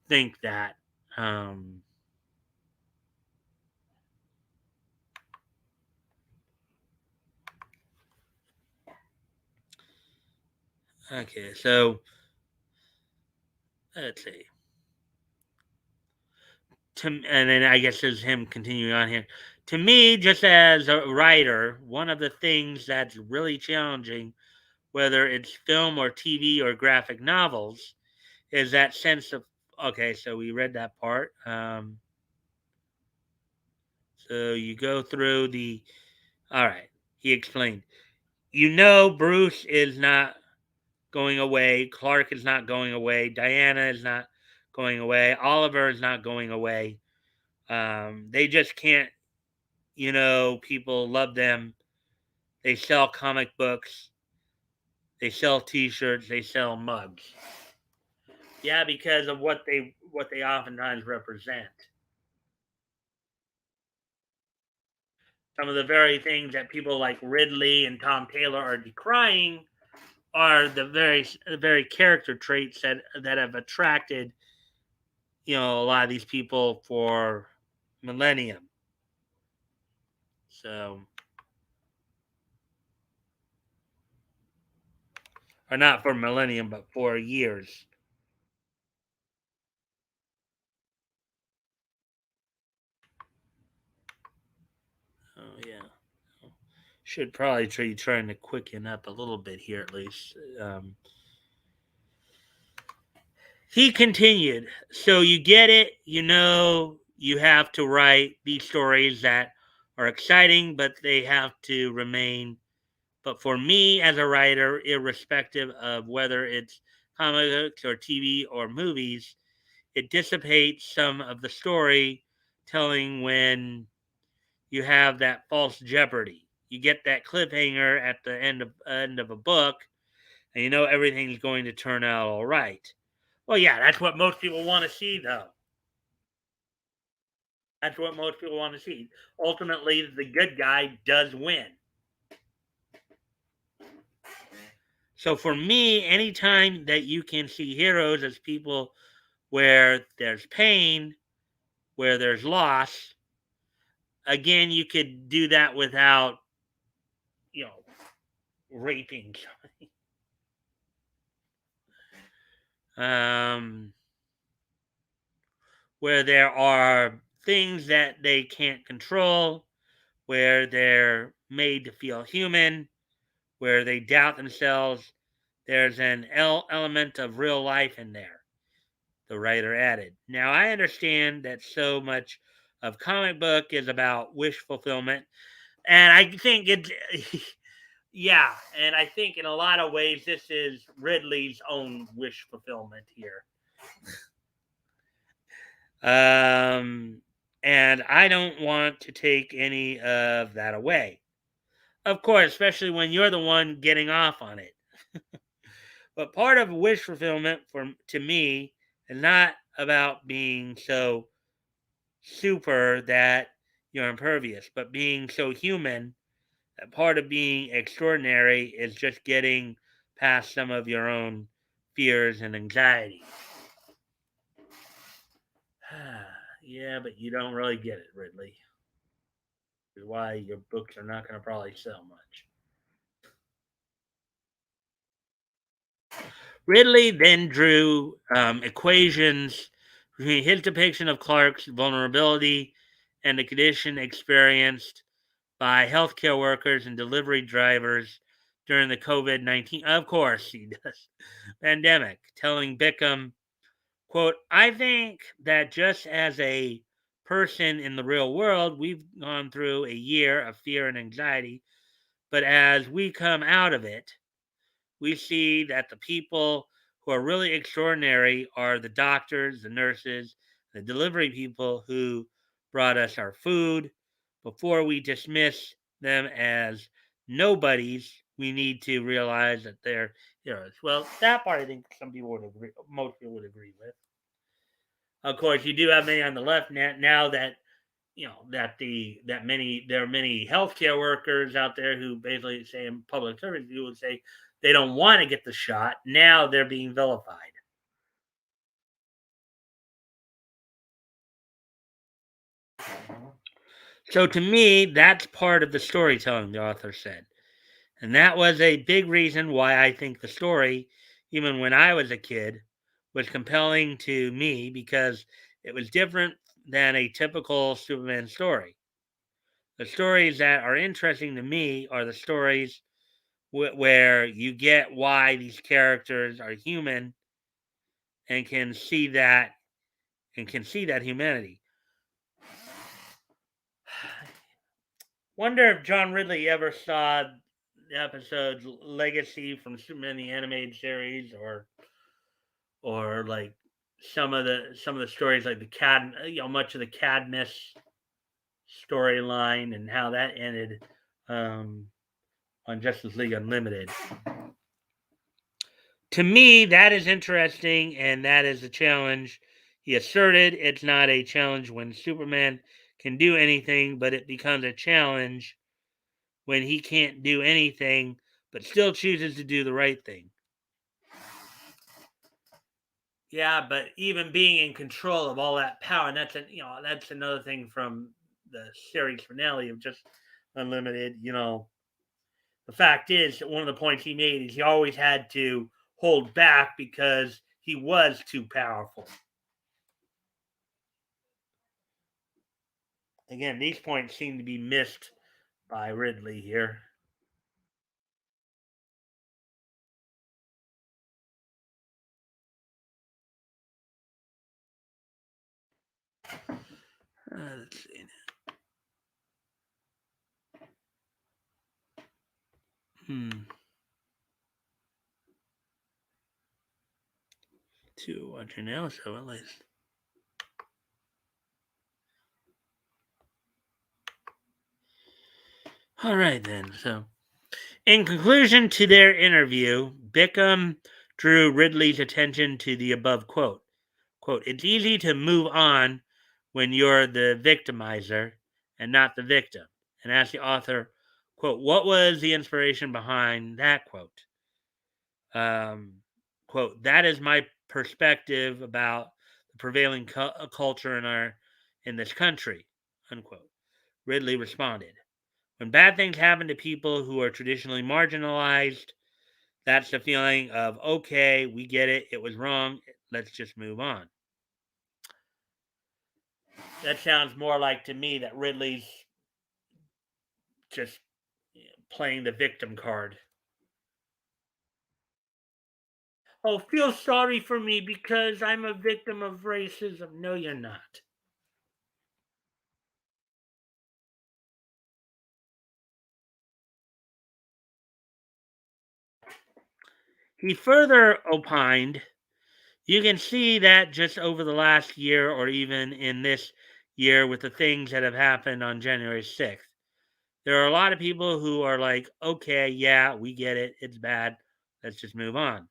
think that. Um, okay, so let's see. And then I guess there's him continuing on here. To me, just as a writer, one of the things that's really challenging, whether it's film or TV or graphic novels, is that sense of okay. So we read that part. So you go through the. All right. He explained. Bruce is not going away. Clark is not going away. Diana is not going away. Oliver is not going away. They just can't. People love them. They sell comic books. They sell T-shirts. They sell mugs. Yeah, because of what they oftentimes represent. Some of the very things that people like Ridley and Tom Taylor are decrying are the very character traits that have attracted a lot of these people for millennium. So, or not for millennium, but for years. Oh yeah, should probably trying to quicken up a little bit here at least. He continued, so you get it, you have to write these stories that are exciting, but they have to remain. But for me as a writer, irrespective of whether it's comic books or TV or movies, it dissipates some of the story telling when you have that false jeopardy. You get that cliffhanger at the end of a book, and you know everything's going to turn out all right. Well, yeah, that's what most people want to see, though. That's what most people want to see. Ultimately, the good guy does win. So for me, anytime that you can see heroes as people where there's pain, where there's loss, again, you could do that without, you know, raping um, where there are things that they can't control, where they're made to feel human, where they doubt themselves. There's an element of real life in there, the writer added. Now, I understand that so much of comic book is about wish fulfillment, and I think it, yeah, and I think in a lot of ways this is Ridley's own wish fulfillment here. Um, and I don't want to take any of that away. Of course, especially when you're the one getting off on it. But part of wish fulfillment for to me is not about being so super that you're impervious, but being so human that part of being extraordinary is just getting past some of your own fears and anxiety. Yeah, but you don't really get it, Ridley. Is why your books are not going to probably sell much. Ridley then drew equations between his depiction of Clark's vulnerability and the condition experienced by healthcare workers and delivery drivers during the COVID-19, of course he does, pandemic, telling Bickham, quote, I think that just as a person in the real world, we've gone through a year of fear and anxiety, but as we come out of it, we see that the people who are really extraordinary are the doctors, the nurses, the delivery people who brought us our food. Before we dismiss them as nobodies, we need to realize that they're heroes. Well, that part I think some people would agree, most people would agree with. Of course, you do have many on the left now that that there are many healthcare workers out there who basically say in public service you would say they don't want to get the shot. Now they're being vilified. So to me, that's part of the storytelling, the author said. And that was a big reason why I think the story, even when I was a kid, was compelling to me because it was different than a typical Superman story. The stories that are interesting to me are the stories where you get why these characters are human and can see that humanity. Wonder if John Ridley ever saw the episode Legacy from Superman the animated series, or like some of the stories like the much of the Cadmus storyline and how that ended um, on Justice League Unlimited. To me, that is interesting and that is a challenge. He asserted it's not a challenge when Superman can do anything, but it becomes a challenge when he can't do anything but still chooses to do the right thing. Yeah, but even being in control of all that power, and that's another thing from the series finale of just Unlimited. The fact is that one of the points he made is he always had to hold back because he was too powerful. Again, these points seem to be missed by Ridley here. Let's see. Hmm. To watch your nails show at least. All right, then. So, in conclusion to their interview, Bickham drew Ridley's attention to the above quote. Quote, it's easy to move on when you're the victimizer and not the victim. And asked the author, quote, what was the inspiration behind that quote? Um, Quote, that is my perspective about the prevailing culture in this country, unquote. Ridley responded, when bad things happen to people who are traditionally marginalized, that's the feeling of, okay, we get it, it was wrong, let's just move on. That sounds more like to me that Ridley's just playing the victim card. Oh, feel sorry for me because I'm a victim of racism. No, you're not. He further opined, you can see that just over the last year or even in this year with the things that have happened on January 6th. There are a lot of people who are like, okay, yeah, we get it. It's bad. Let's just move on.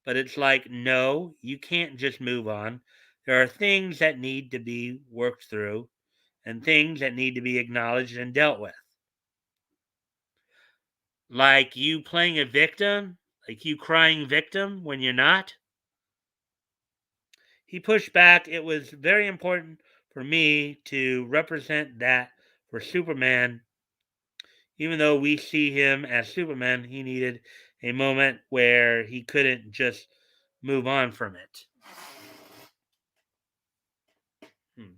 But it's like, no, you can't just move on. There are things that need to be worked through and things that need to be acknowledged and dealt with. Like you playing a victim, like you crying victim when you're not. He pushed back. It was very important for me to represent that for Superman. Even though we see him as Superman, he needed a moment where he couldn't just move on from it. Hmm.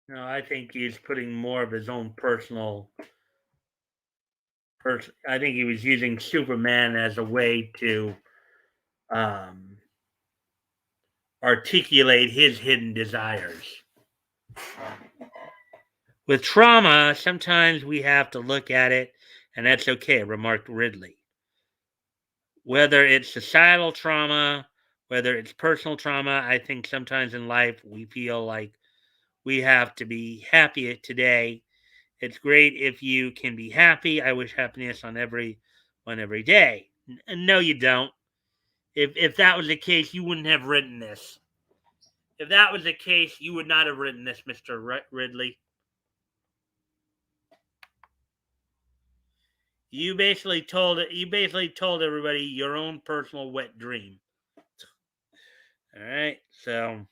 No, I think he's putting more of his own personal. I think he was using Superman as a way to um, articulate his hidden desires. With trauma, sometimes we have to look at it, and that's okay, remarked Ridley. Whether it's societal trauma, whether it's personal trauma, I think sometimes in life we feel like we have to be happy today. It's great if you can be happy. I wish happiness on every day. No, you don't. If that was the case, you wouldn't have written this. If that was the case, you would not have written this, Mister Ridley. You basically told everybody your own personal wet dream. All right, so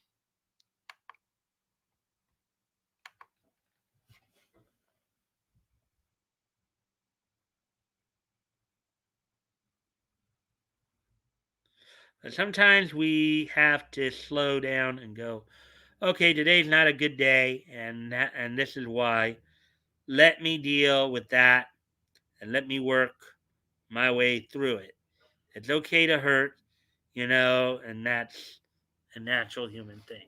sometimes we have to slow down and go, okay, today's not a good day, and this is why. Let me deal with that, and let me work my way through it. It's okay to hurt, and that's a natural human thing.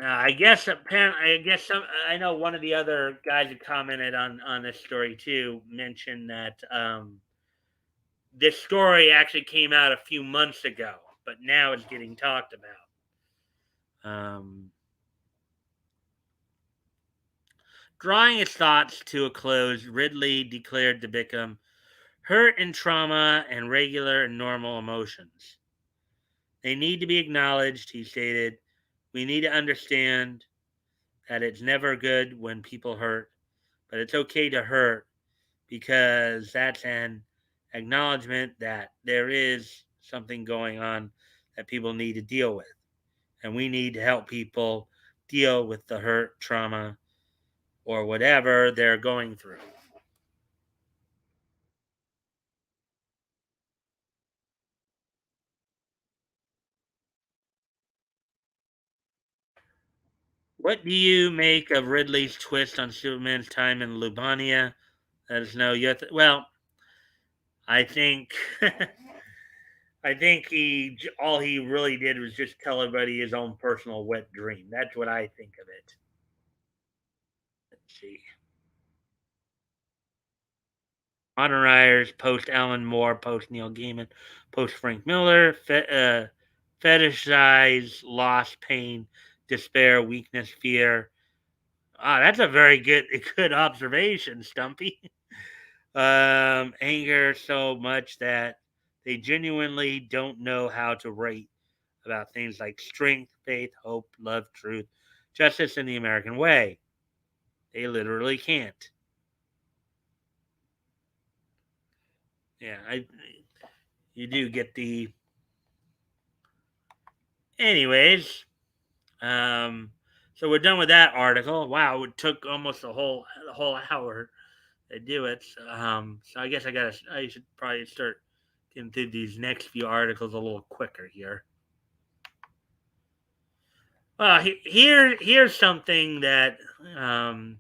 I guess I know one of the other guys that commented on this story too mentioned that this story actually came out a few months ago, but now it's getting talked about. Drawing his thoughts to a close, Ridley declared to Bickham, hurt and trauma and regular and normal emotions. They need to be acknowledged, he stated. We need to understand that it's never good when people hurt, but it's okay to hurt because that's an acknowledgement that there is something going on that people need to deal with. And we need to help people deal with the hurt, trauma, or whatever they're going through. What do you make of Ridley's twist on Superman's time in Lubania? Let us know your well. I think I think all he really did was just tell everybody his own personal wet dream. That's what I think of it. Let's see. Modern writers, post Alan Moore, post Neil Gaiman, post Frank Miller, fetishize loss, pain, despair, weakness, fear. Ah, that's a very good observation, Stumpy. Anger so much that they genuinely don't know how to write about things like strength, faith, hope, love, truth, justice, in the American way. They literally can't. Yeah, you do get the. Anyways, so we're done with that article. Wow, it took almost the whole hour to do it. So I guess I should probably start getting through these next few articles a little quicker here. Well, here's something that um,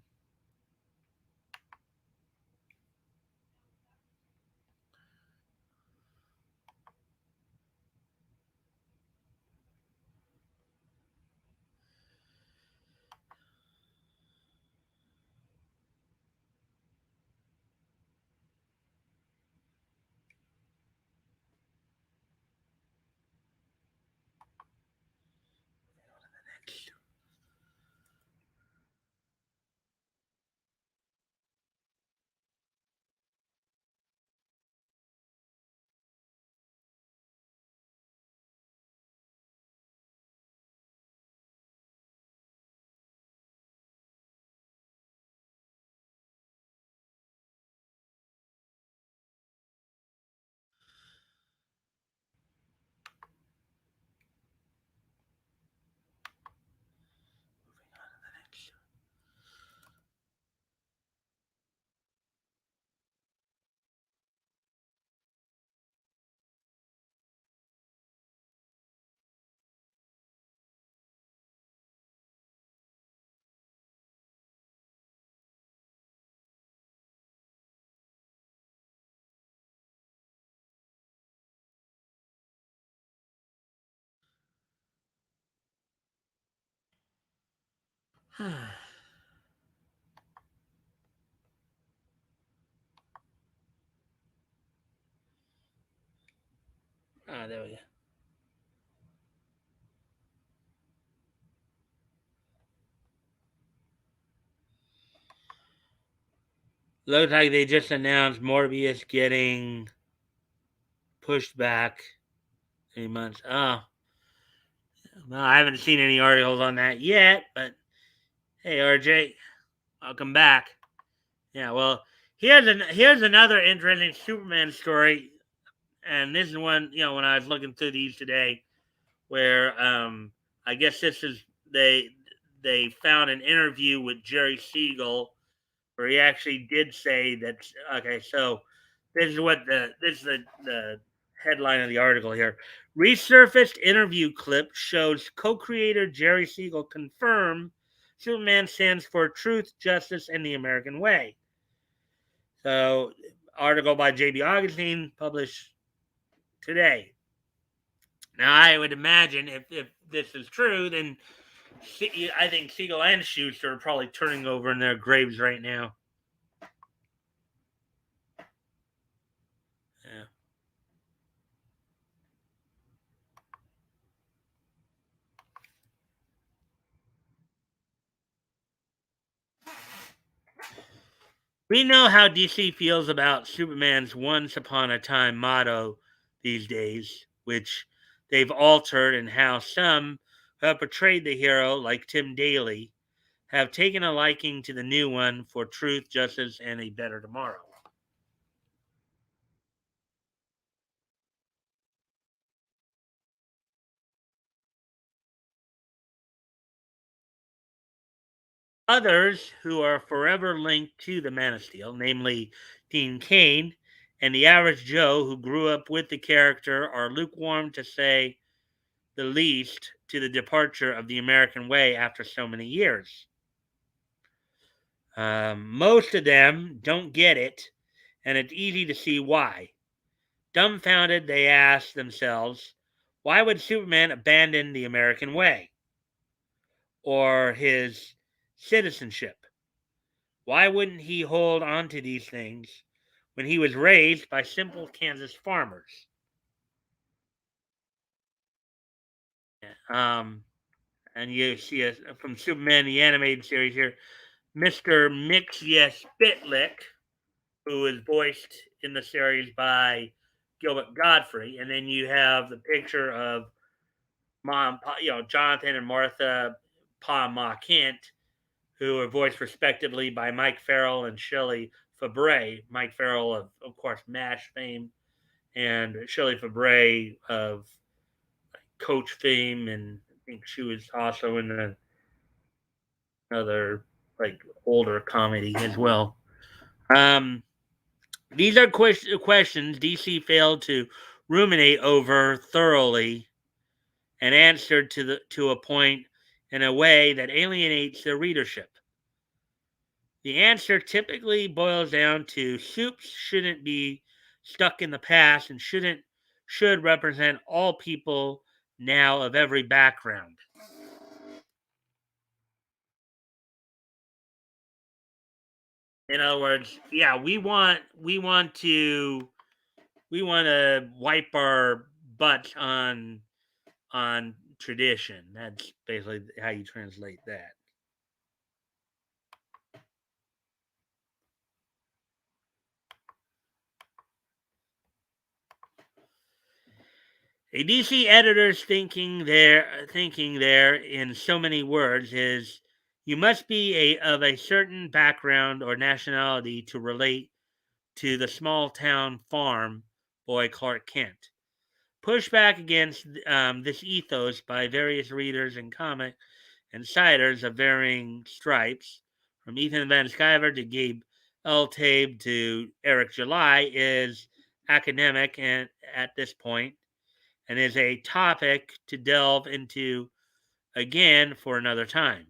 there we go. Looks like they just announced Morbius getting pushed back 3 months. Oh, well, I haven't seen any articles on that yet, but hey, RJ, welcome back. Yeah, well, here's another interesting Superman story, and this is one when I was looking through these today, where I guess this is they found an interview with Jerry Siegel where he actually did say that. Okay, so this is the headline of the article here. Resurfaced interview clip shows co-creator Jerry Siegel confirm Superman stands for truth, justice, and the American way. So, article by J.B. Augustine published today. Now, I would imagine if this is true, then I think Siegel and Schuster are probably turning over in their graves right now. Yeah. We know how DC feels about Superman's once upon a time motto these days, which they've altered, and how some who have portrayed the hero, like Tim Daly, have taken a liking to the new one for truth, justice, and a better tomorrow. Others who are forever linked to the Man of Steel, namely Dean Cain and the average Joe who grew up with the character, are lukewarm to say the least to the departure of the American way after so many years. Most of them don't get it, and it's easy to see why. Dumbfounded, they ask themselves, why would Superman abandon the American way or his citizenship? Why wouldn't he hold on to these things when he was raised by simple Kansas farmers. Um, and you see from Superman the animated series here, Mr. Mixia Spitlick, who is voiced in the series by Gilbert Godfrey, and then you have the picture of Jonathan and Martha Pa Ma Kent, who are voiced respectively by Mike Farrell and Shelley Fabre. Mike Farrell of course, MASH fame, and Shelley Fabre of Coach fame, and I think she was also in another like older comedy as well. Um, these are questions DC failed to ruminate over thoroughly and answered to a point in a way that alienates their readership. The answer typically boils down to soups shouldn't be stuck in the past and should represent all people now of every background. In other words, yeah, we want to wipe our butts on tradition. That's basically how you translate that. A DC editor's thinking there in so many words is you must be of a certain background or nationality to relate to the small town farm boy Clark Kent. Pushback against this ethos by various readers and comic insiders of varying stripes, from Ethan Van Sciver to Gabe L. Tabe to Eric July, is academic and at this point, and is a topic to delve into again for another time.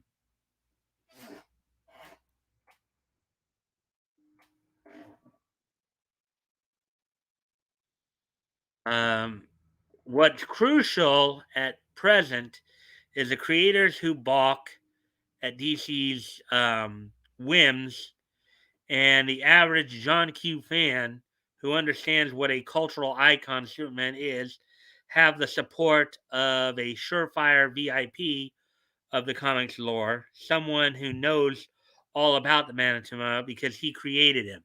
Um, what's crucial at present is the creators who balk at DC's whims and the average John Q fan who understands what a cultural icon Superman is have the support of a surefire VIP of the comics lore, someone who knows all about the Manitoma because he created him.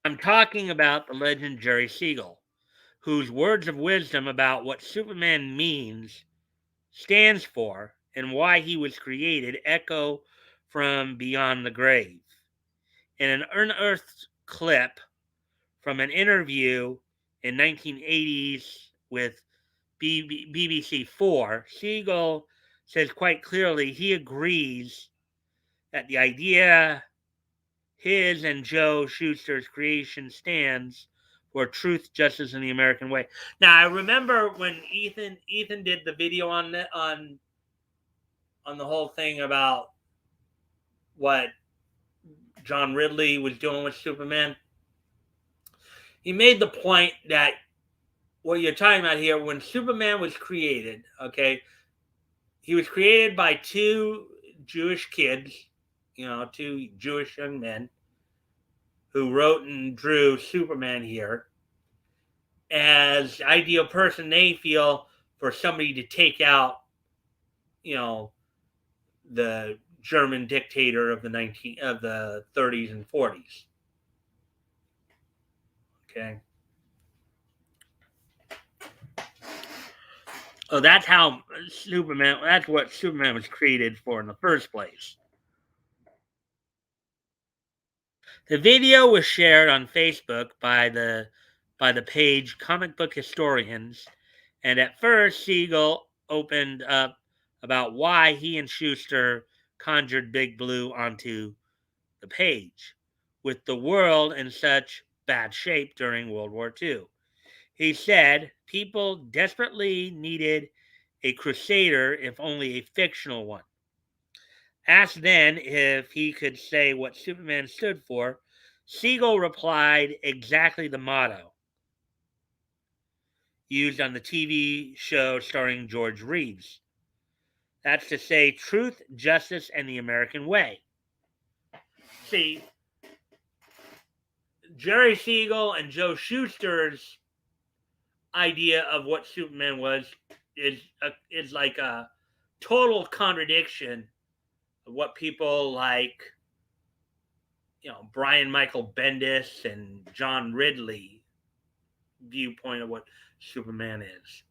I'm talking about the legend Jerry Siegel, whose words of wisdom about what Superman means, stands for, and why he was created echo from beyond the grave. In an unearthed clip from an interview in 1980s with BBC 4, Siegel says quite clearly he agrees that the idea his and Joe Shuster's creation stands for truth, justice, and the American way. Now, I remember when Ethan did the video on the whole thing about what John Ridley was doing with Superman. He made the point that what you're talking about here, when Superman was created, okay, he was created by two Jewish kids, two Jewish young men who wrote and drew Superman here as the ideal person they feel for somebody to take out, you know, the German dictator of the 30s and 40s. Okay. Oh, that's what Superman was created for in the first place. The video was shared on Facebook by the page Comic Book Historians, and at first Siegel opened up about why he and Schuster conjured Big Blue onto the page, with the world in such bad shape during World War II. He said people desperately needed a crusader, if only a fictional one. Asked then if he could say what Superman stood for, Siegel replied exactly the motto used on the TV show starring George Reeves. That's to say, truth, justice, and the American way. See, Jerry Siegel and Joe Shuster's idea of what Superman was is like a total contradiction of what people like, Brian Michael Bendis and John Ridley viewpoint of what Superman is.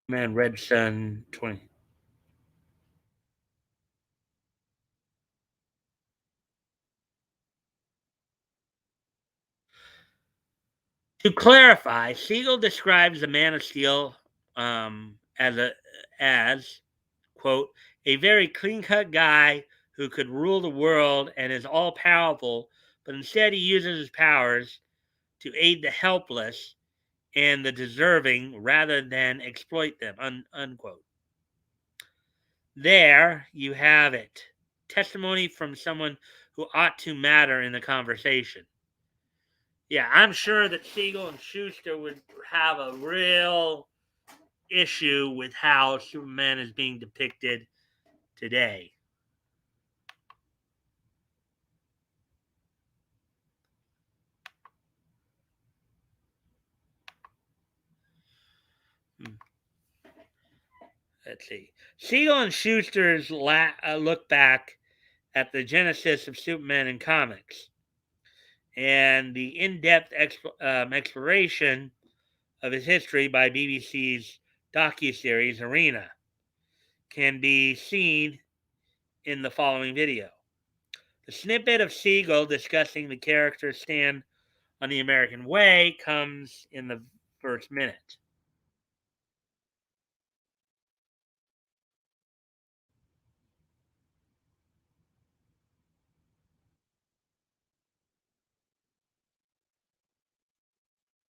Man, Red Sun 20. To clarify, Siegel describes the Man of Steel as quote a very clean cut guy who could rule the world and is all powerful, but instead he uses his powers to aid the helpless and the deserving rather than exploit them. Unquote. There you have it. Testimony from someone who ought to matter in the conversation. Yeah, I'm sure that Siegel and Schuster would have a real issue with how Superman is being depicted today. Hmm. Let's see. Siegel and Schuster's look back at the genesis of Superman in comics and the in-depth exploration of his history by BBC's docuseries Arena can be seen in the following video. The snippet of Siegel discussing the character's stand on the American way comes in the first minute.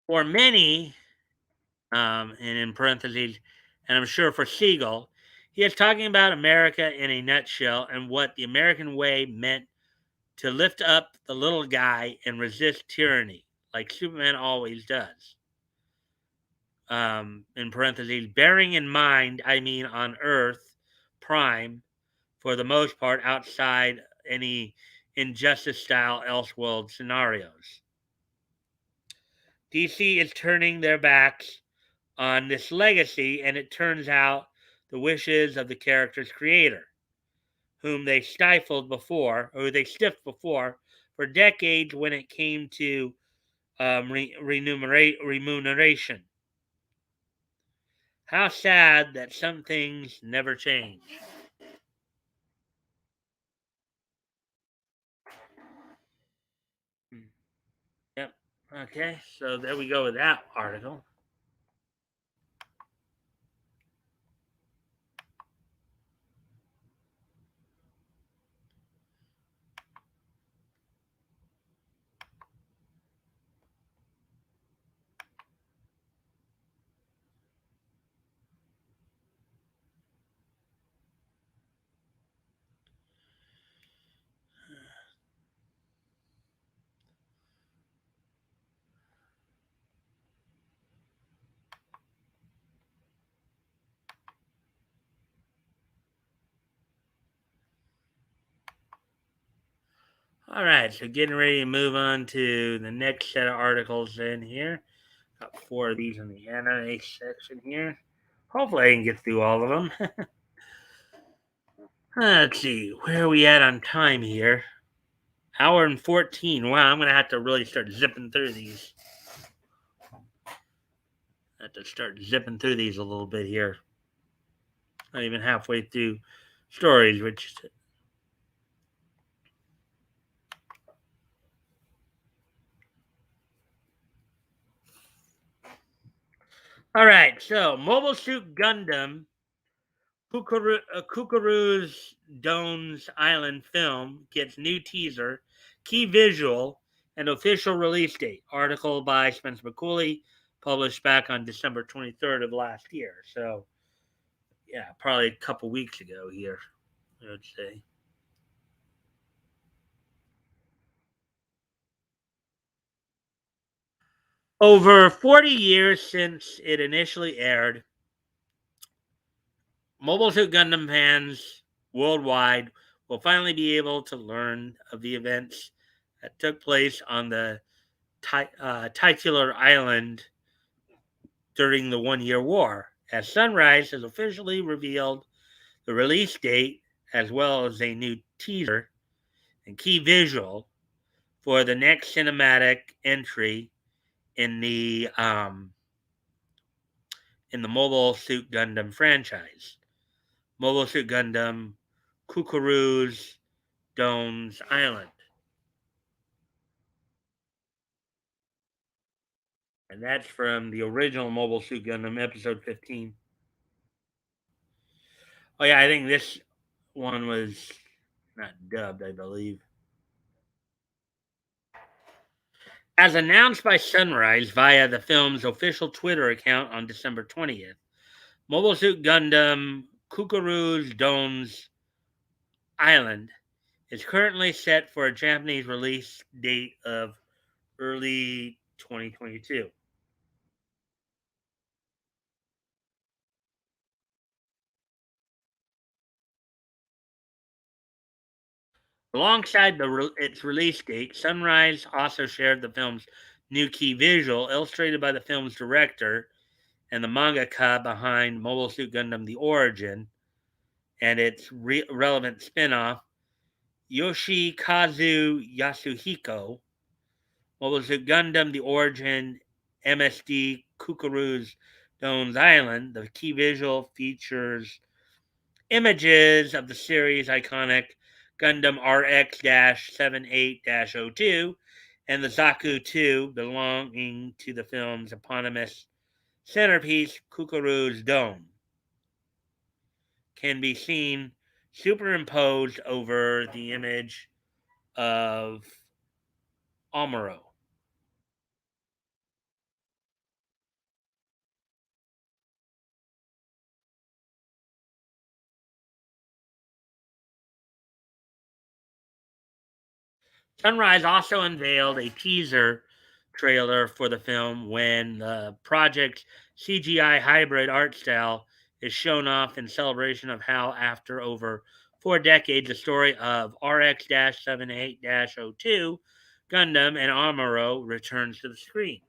For many, and in parentheses, and I'm sure for Siegel, he is talking about America in a nutshell and what the American way meant to lift up the little guy and resist tyranny, like Superman always does. In parentheses, bearing in mind, I mean on Earth Prime, for the most part, outside any injustice style Elseworld scenarios. DC is turning their backs on this legacy, and it turns out the wishes of the character's creator, whom they stifled before, or they stiffed before, for decades when it came to remuneration. How sad that some things never change. Hmm. Yep. Okay, so there we go with that article. All right, so getting ready to move on to the next set of articles in here. Got four of these in the anime section here. Hopefully, I can get through all of them. Let's see, where are we at on time here? Hour and 14. Wow, I'm going to have to really start zipping through these. I have to start zipping through these a little bit here. Not even halfway through stories, which. All right, so Mobile Suit Gundam Kukuru's Dones Island film gets new teaser, key visual, and official release date. Article by Spencer McCulley, published back on December 23rd of last year. So, yeah, probably a couple weeks ago here, I would say. Over 40 years since it initially aired, Mobile Suit Gundam fans worldwide will finally be able to learn of the events that took place on the titular island during the 1 Year War, as Sunrise has officially revealed the release date as well as a new teaser and key visual for the next cinematic entry in the Mobile Suit Gundam franchise. Mobile Suit Gundam Kukuru's Dones Island. And that's from the original Mobile Suit Gundam episode 15. Oh yeah, I think this one was not dubbed, I believe. As announced by Sunrise via the film's official Twitter account on December 20th, Mobile Suit Gundam Kukuru's Dones Island is currently set for a Japanese release date of early 2022. Alongside its release date, Sunrise also shared the film's new key visual, illustrated by the film's director and the mangaka behind Mobile Suit Gundam The Origin and its relevant spin off, Yoshikazu Yasuhiko. Mobile Suit Gundam The Origin MSD Kukuru's Dones Island. The key visual features images of the series' iconic Gundam RX 78 02 and the Zaku 2 belonging to the film's eponymous centerpiece, Kukuru's Dome, can be seen superimposed over the image of Amuro. Sunrise also unveiled a teaser trailer for the film when the project's CGI hybrid art style is shown off in celebration of how, after over 4 decades, the story of RX 78 02 Gundam and Amuro returns to the screen.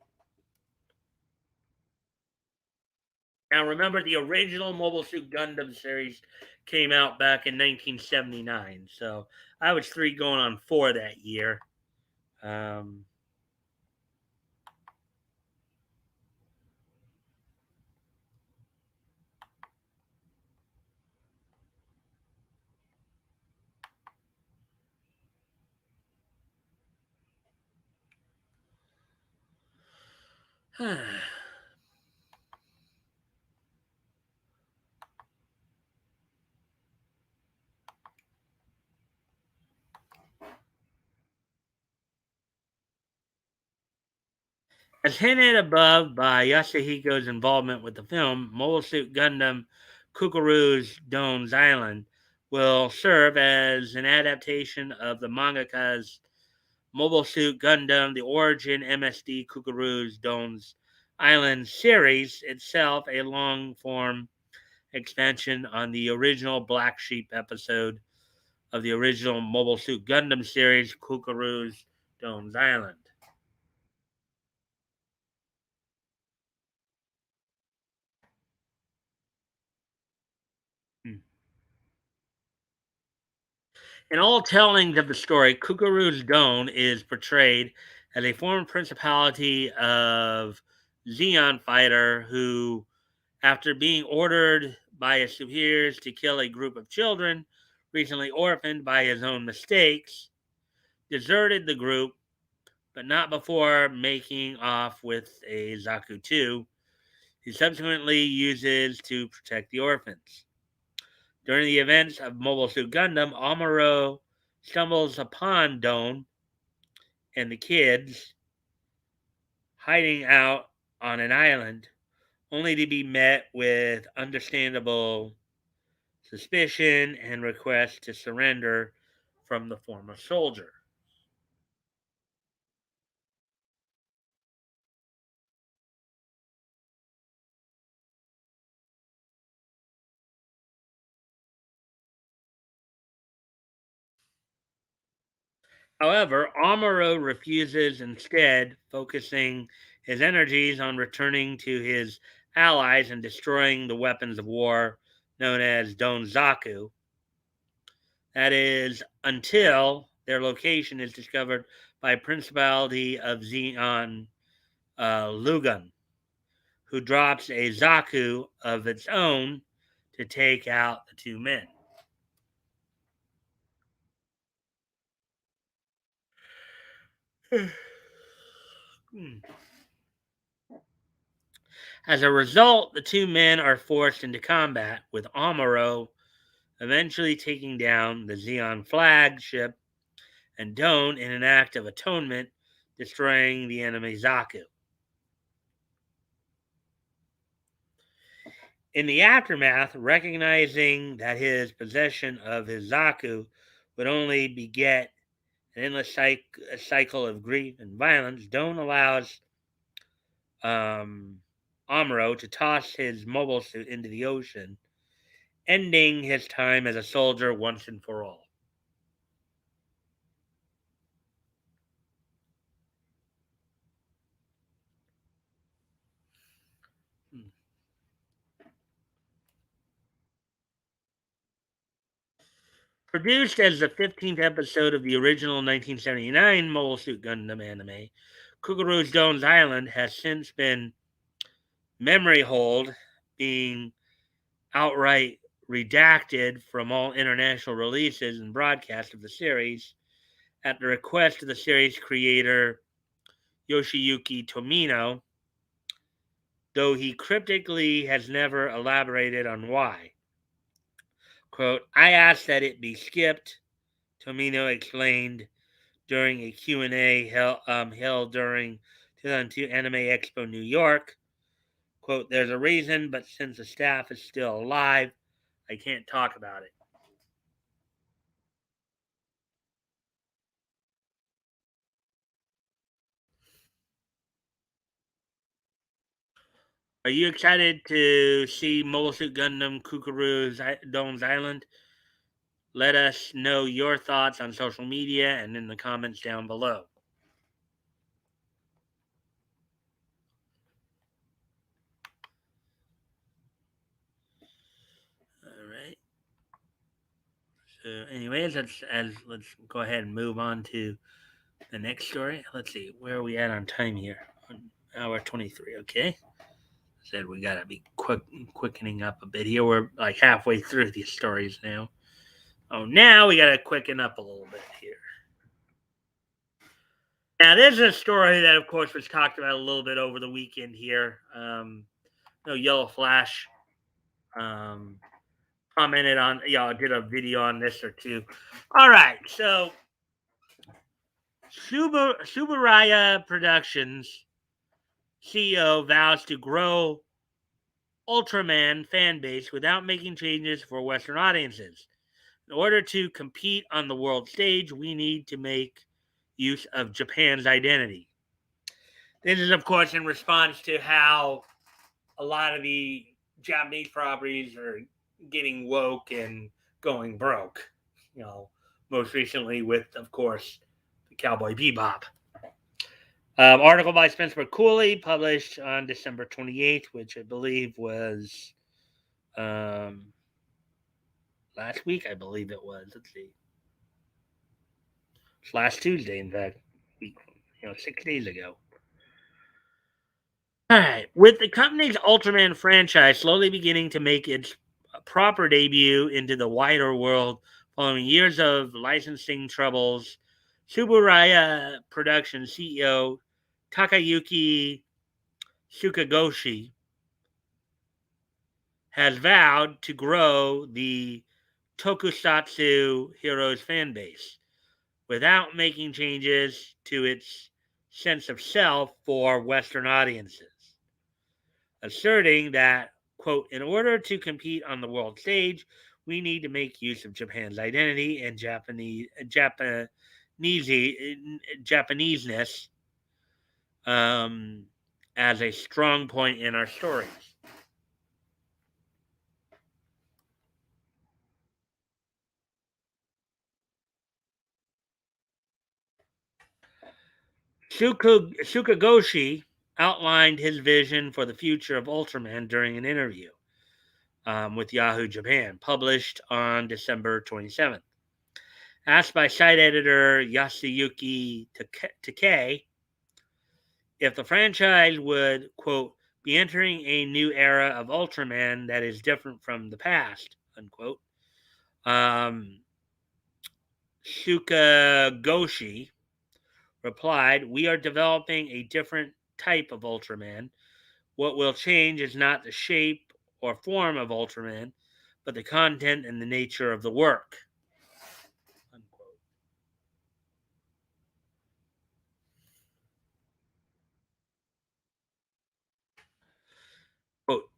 Now, remember, the original Mobile Suit Gundam series came out back in 1979, so I was 3 going on 4 that year. Um, As hinted above by Yasuhiko's involvement with the film, Mobile Suit Gundam Kukuru's Dones Island will serve as an adaptation of the mangaka's Mobile Suit Gundam The Origin MSD Kukuru's Dones Island series, itself a long form expansion on the original Black Sheep episode of the original Mobile Suit Gundam series, Kukuru's Dones Island. Hmm. In all tellings of the story, Kukuru's Dome is portrayed as a former principality of Xeon fighter who, after being ordered by his superiors to kill a group of children recently orphaned by his own mistakes, deserted the group, but not before making off with a Zaku 2 he subsequently uses to protect the orphans. During the events of Mobile Suit Gundam, Amuro stumbles upon Don and the kids hiding out on an island, only to be met with understandable suspicion and request to surrender from the former soldier. However, Amuro refuses, instead focusing his energies on returning to his allies and destroying the weapons of war known as Donzaku. That is, until their location is discovered by Principality of Xeon Lugan, who drops a Zaku of its own to take out the two men. As a result, the two men are forced into combat, with Amuro eventually taking down the Xeon flagship and Don, in an act of atonement, destroying the enemy Zaku. In the aftermath, recognizing that his possession of his Zaku would only beget an endless cycle of grief and violence, Don allows Amuro to toss his mobile suit into the ocean, ending his time as a soldier once and for all. Produced as the 15th episode of the original 1979 Mobile Suit Gundam anime, Kukuru's Doan's Island has since been memory hold, being outright redacted from all international releases and broadcasts of the series at the request of the series creator Yoshiyuki Tomino, though he cryptically has never elaborated on why. Quote, "I asked that it be skipped," Tomino explained during a Q&A held during 2002 Anime Expo New York. Quote, "There's a reason, but since the staff is still alive, I can't talk about it." Are you excited to see Mobile Suit Gundam Kukuru's Dome's Island? Let us know your thoughts on social media and in the comments down below. All right. So, anyways, let's go ahead and move on to the next story. Let's see, where are we at on time here? Hour 23. Okay. Said we gotta be quickening up a bit here. We're like halfway through these stories now. Oh, now we gotta quicken up a little bit here. Now, this is a story that, of course, was talked about a little bit over the weekend here. No, Yellow Flash um, commented on, did a video on this or two. All right, so Subaraya Productions CEO vows to grow Ultraman fan base without making changes for Western audiences. In order to compete on the world stage, we need to make use of Japan's identity. This is, of course, in response to how a lot of the Japanese properties are getting woke and going broke. Most recently with, of course, the Cowboy Bebop. Article by Spencer Cooley, published on December 28th, which I believe was last week, I believe it was. Let's see. It's last Tuesday, in fact. 6 days ago. All right. With the company's Ultraman franchise slowly beginning to make its proper debut into the wider world following years of licensing troubles, Subaraya Production CEO Takayuki Sukagoshi has vowed to grow the Tokusatsu Heroes fan base without making changes to its sense of self for Western audiences, asserting that, quote, "In order to compete on the world stage, we need to make use of Japan's identity and Japaneseness as a strong point in our stories." Sukagoshi outlined his vision for the future of Ultraman during an interview with Yahoo Japan, published on December 27th. Asked by site editor Yasuyuki Takei if the franchise would, quote, be entering a new era of Ultraman that is different from the past, unquote, um, Sukagoshi replied, we are developing a different type of Ultraman. What will change is not the shape or form of Ultraman, but the content and the nature of the work. Unquote. Quote,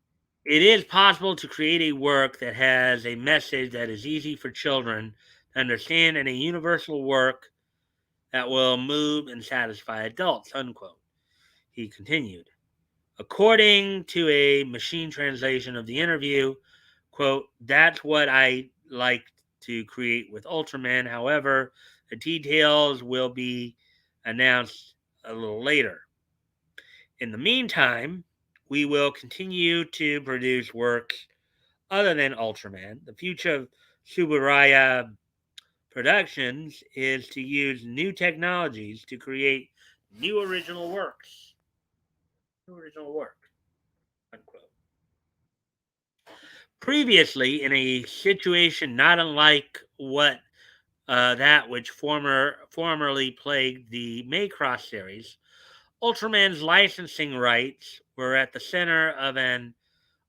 it is possible to create a work that has a message that is easy for children to understand and a universal work that will move and satisfy adults, unquote. He continued. According to a machine translation of the interview, quote, that's what I like to create with Ultraman. However, the details will be announced a little later. In the meantime, we will continue to produce works other than Ultraman. The future of Subaraya Productions is to use new technologies to create new original works. New original work. Unquote. Previously, in a situation not unlike what that which formerly plagued the Maycross series, Ultraman's licensing rights were at the center of an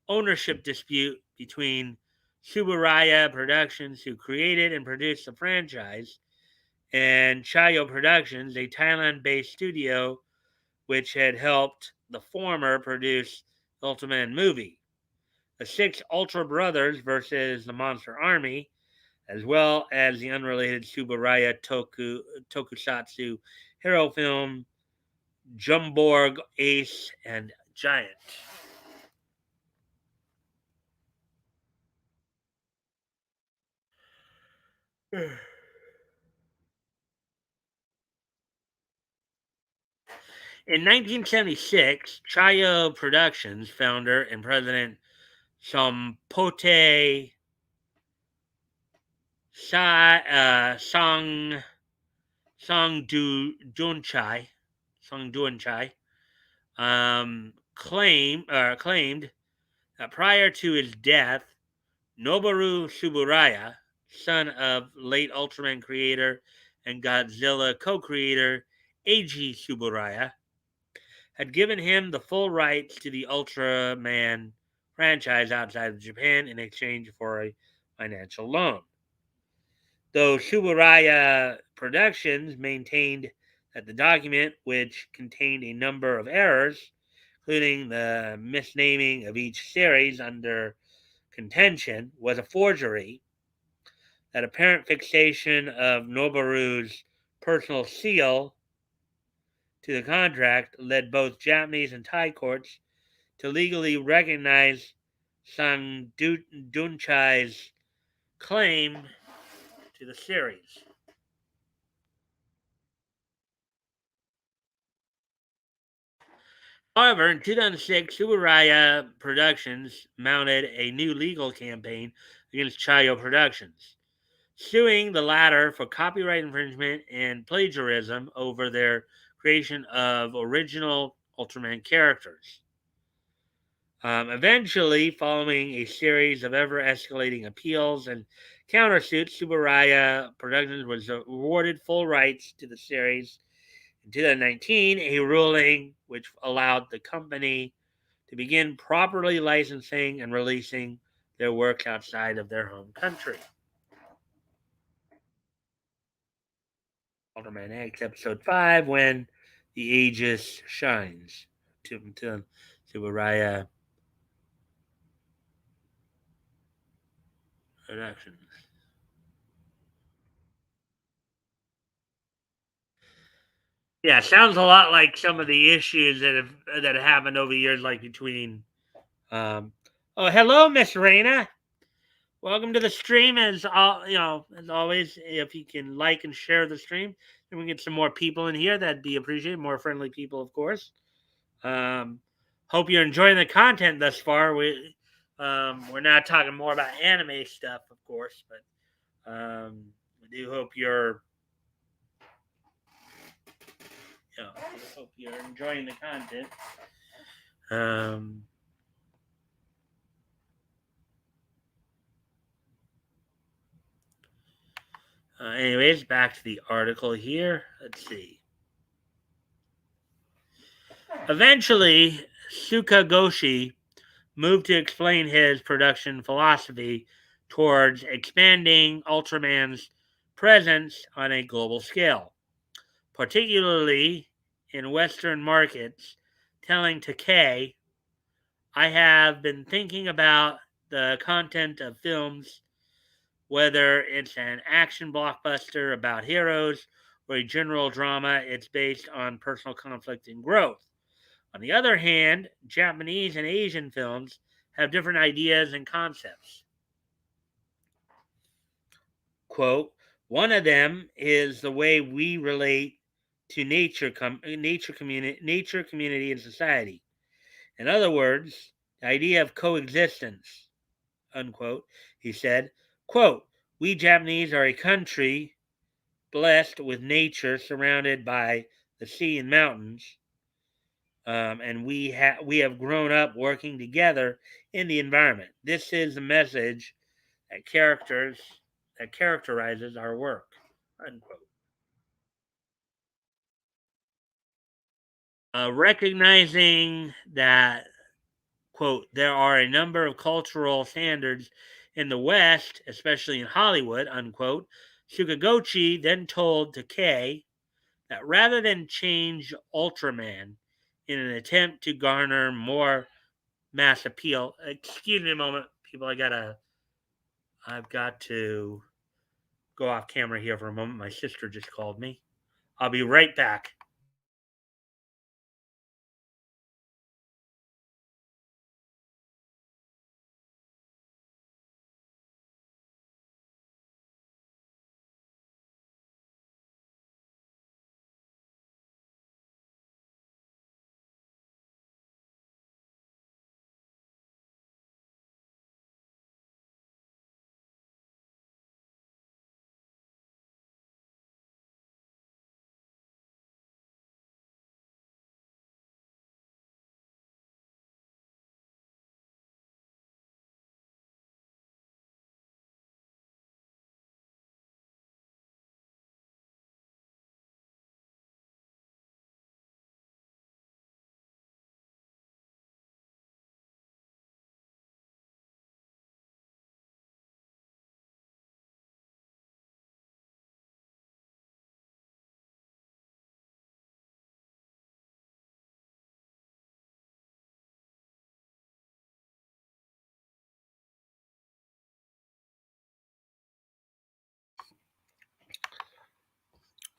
ownership dispute between Subaraya Productions, who created and produced the franchise, and Chayo Productions, a Thailand based studio which had helped the former produce the Ultraman movie. The Six Ultra Brothers versus the Monster Army, as well as the unrelated Subaraya Tokusatsu hero film Jumborg Ace and Giant. In 1976, Chayo Productions founder and president Sompote Song Dunchai claimed that prior to his death, Noboru Subaraya, son of late Ultraman creator and Godzilla co-creator Eiji Subaraya, had given him the full rights to the Ultraman franchise outside of Japan in exchange for a financial loan. Though Subaraya Productions maintained that the document, which contained a number of errors, including the misnaming of each series under contention, was a forgery, that apparent fixation of Noboru's personal seal to the contract led both Japanese and Thai courts to legally recognize Sang Dunchai's claim to the series. However, in 2006, Subaraya Productions mounted a new legal campaign against Chayo Productions, suing the latter for copyright infringement and plagiarism over their creation of original Ultraman characters. Eventually, following a series of ever escalating appeals and countersuits, Subaraya Productions was awarded full rights to the series in 2019, a ruling which allowed the company to begin properly licensing and releasing their work outside of their home country. Ultraman X Episode 5, When the Aegis Shines. To Subaraya Productions. Yeah, sounds a lot like some of the issues that have happened over the years, like between. Um, oh, hello, Miss Raina. Welcome to the stream. As always, if you can like and share the stream, and we get some more people in here, that'd be appreciated. More friendly people, of course. Um, Hope you're enjoying the content thus far. We're not talking more about anime stuff, of course, but we do hope hope you're enjoying the content. Um, Anyways, back to the article here. Let's see. Eventually, Sukagoshi moved to explain his production philosophy towards expanding Ultraman's presence on a global scale, particularly in Western markets, telling Takei, I have been thinking about the content of films, whether it's an action blockbuster about heroes or a general drama, it's based on personal conflict and growth. On the other hand, Japanese and Asian films have different ideas and concepts. Quote, one of them is the way we relate to nature, community, and society. In other words, the idea of coexistence, unquote, he said. Quote, we Japanese are a country blessed with nature surrounded by the sea and mountains. And we have grown up working together in the environment. This is the message that characterizes our work. Unquote. Recognizing that, quote, there are a number of cultural standards in the West, especially in Hollywood, unquote, Sukagochi then told Takei that rather than change Ultraman in an attempt to garner more mass appeal, excuse me a moment, people, I've got to go off camera here for a moment. My sister just called me. I'll be right back.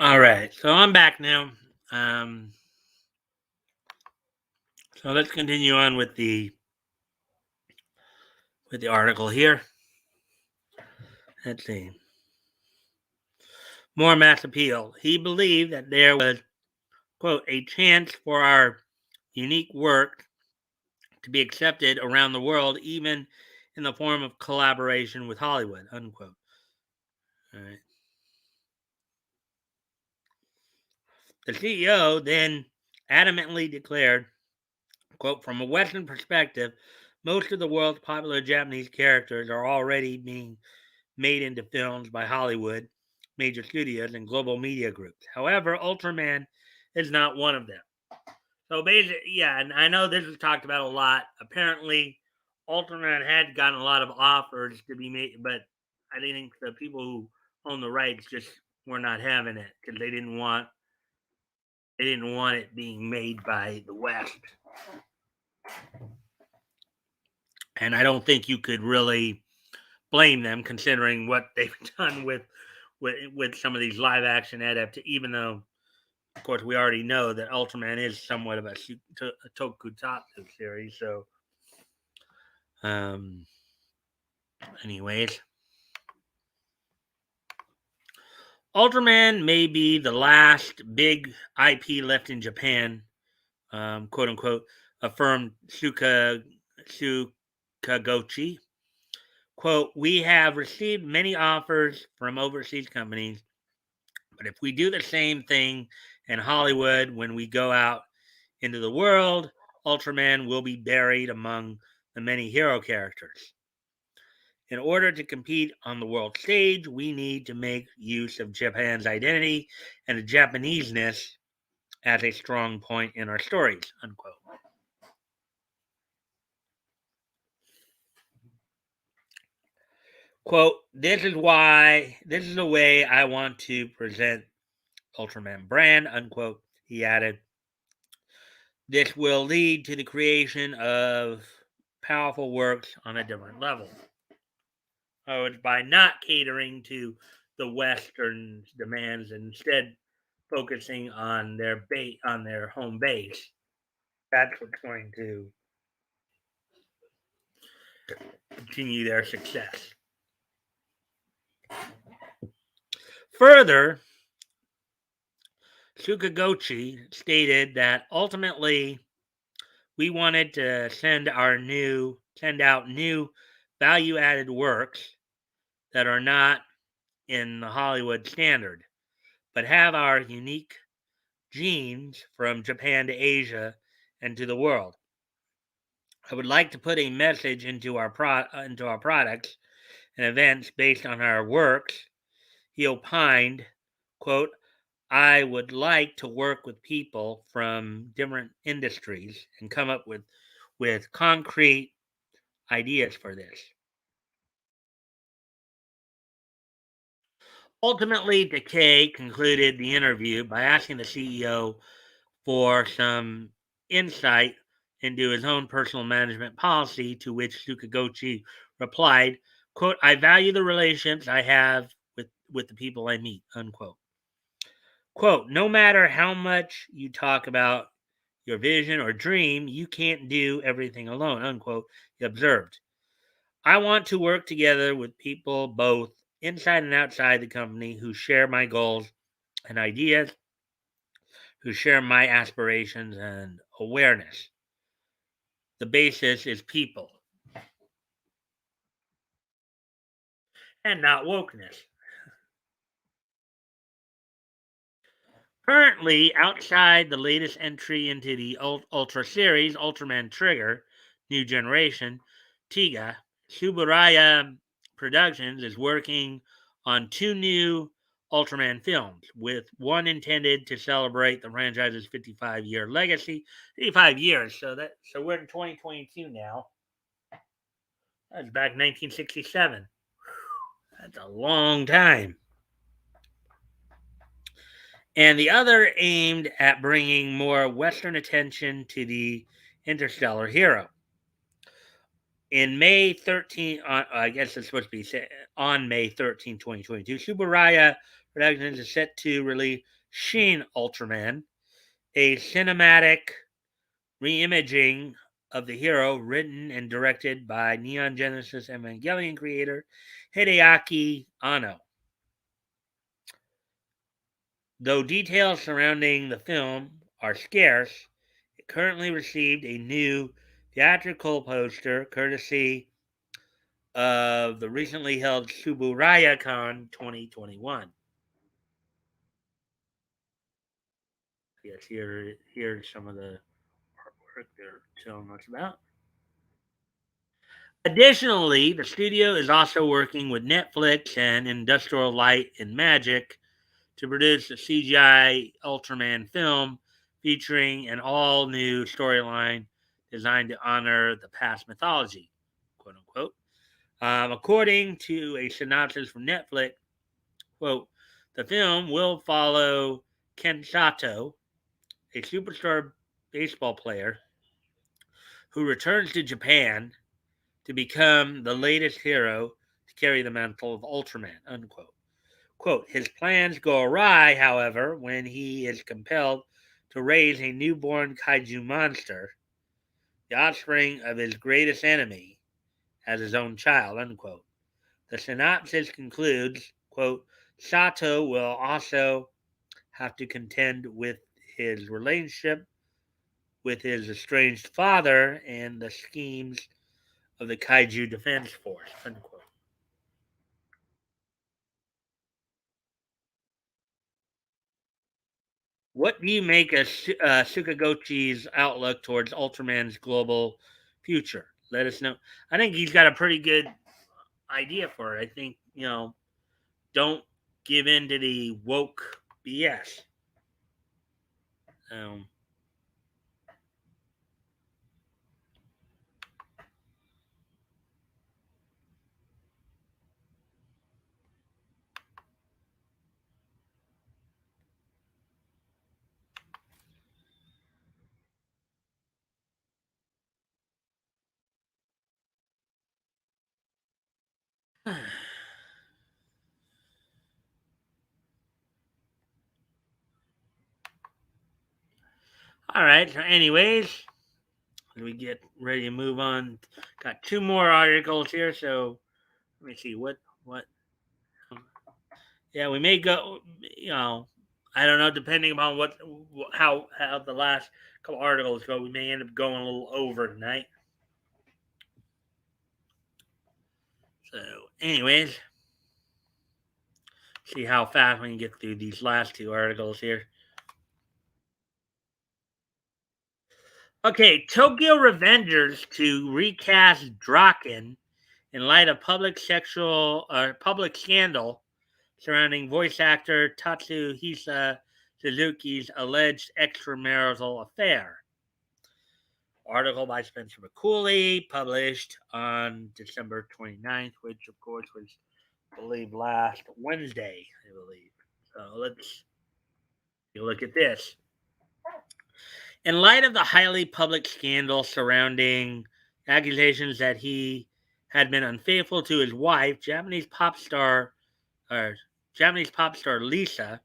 All right, so I'm back now. Um, so let's continue on with the article here. Let's see. More mass appeal. He believed that there was, quote, a chance for our unique work to be accepted around the world, even in the form of collaboration with Hollywood, unquote. All right. The CEO then adamantly declared, quote, from a Western perspective, most of the world's popular Japanese characters are already being made into films by Hollywood, major studios, and global media groups. However, Ultraman is not one of them. So basically, yeah, and I know this was talked about a lot. Apparently, Ultraman had gotten a lot of offers to be made, but I think the people who own the rights just were not having it because they didn't want it being made by the West. And I don't think you could really blame them considering what they've done with some of these live action adaptations. Even though, of course, we already know that Ultraman is somewhat of a tokusatsu series. So, um, anyways, Ultraman may be the last big IP left in Japan, quote unquote, affirmed Sukagochi. Quote, we have received many offers from overseas companies, but if we do the same thing in Hollywood when we go out into the world, Ultraman will be buried among the many hero characters. In order to compete on the world stage, we need to make use of Japan's identity and the Japaneseness as a strong point in our stories, unquote. Quote, this is the way I want to present Ultraman brand, unquote. He added, this will lead to the creation of powerful works on a different level. Oh, it's by not catering to the Western demands and instead focusing on on their home base. That's what's going to continue their success. Further, Sukagochi stated that ultimately we wanted to send out new value-added works that are not in the Hollywood standard, but have our unique genes from Japan to Asia and to the world. I would like to put a message into our products and events based on our works. He opined, quote, I would like to work with people from different industries and come up with concrete ideas for this. Ultimately, Decay concluded the interview by asking the CEO for some insight into his own personal management policy, to which Sukagochi replied, quote, I value the relationships I have with the people I meet, unquote. Quote, no matter how much you talk about your vision or dream, you can't do everything alone, unquote, he observed. I want to work together with people both inside and outside the company who share my goals and ideas, who share my aspirations and awareness. The basis is people and not wokeness. Currently, outside the latest entry into the Ultra series, Ultraman Trigger, New Generation, Tiga, Subaraya Productions is working on two new Ultraman films, with one intended to celebrate the franchise's 55-year legacy. 55 years, so we're in 2022 now. That's back in 1967. That's a long time. And the other aimed at bringing more Western attention to the interstellar hero. In May 13, I guess it's supposed to be on May 13, 2022, Subaraya Productions is set to release Shin Ultraman, a cinematic reimaging of the hero written and directed by Neon Genesis Evangelion creator Hideaki Anno. Though details surrounding the film are scarce, it currently received a new theatrical poster courtesy of the recently held Suburaya Con 2021. Yes, here's some of the artwork they're telling us about. Additionally, the studio is also working with Netflix and Industrial Light and Magic to produce a CGI Ultraman film featuring an all new storyline designed to honor the past mythology, quote unquote. According to a synopsis from Netflix, quote, the film will follow Ken Sato, a superstar baseball player who returns to Japan to become the latest hero to carry the mantle of Ultraman, unquote. Quote, his plans go awry, however, when he is compelled to raise a newborn kaiju monster, the offspring of his greatest enemy, as his own child, unquote. The synopsis concludes, quote, Sato will also have to contend with his relationship with his estranged father and the schemes of the Kaiju Defense Force. Unquote. What do you make of Sukagochi's outlook towards Ultraman's global future? Let us know. I think he's got a pretty good idea for it. I think, don't give in to the woke BS. Um, all right. So, anyways, we get ready to move on. Got two more articles here. So let me see what. Yeah, we may go. I don't know. Depending upon how the last couple articles go, we may end up going a little over tonight. So, anyways, see how fast we can get through these last two articles here. Okay, Tokyo Revengers to recast Draken in light of public scandal surrounding voice actor Tatsuhisa Suzuki's alleged extramarital affair. Article by Spencer McCooley, published on December 29th, which of course was, I believe, last Wednesday, I believe. So let's take a look at this. In light of the highly public scandal surrounding accusations that he had been unfaithful to his wife, or Japanese pop star Lisa,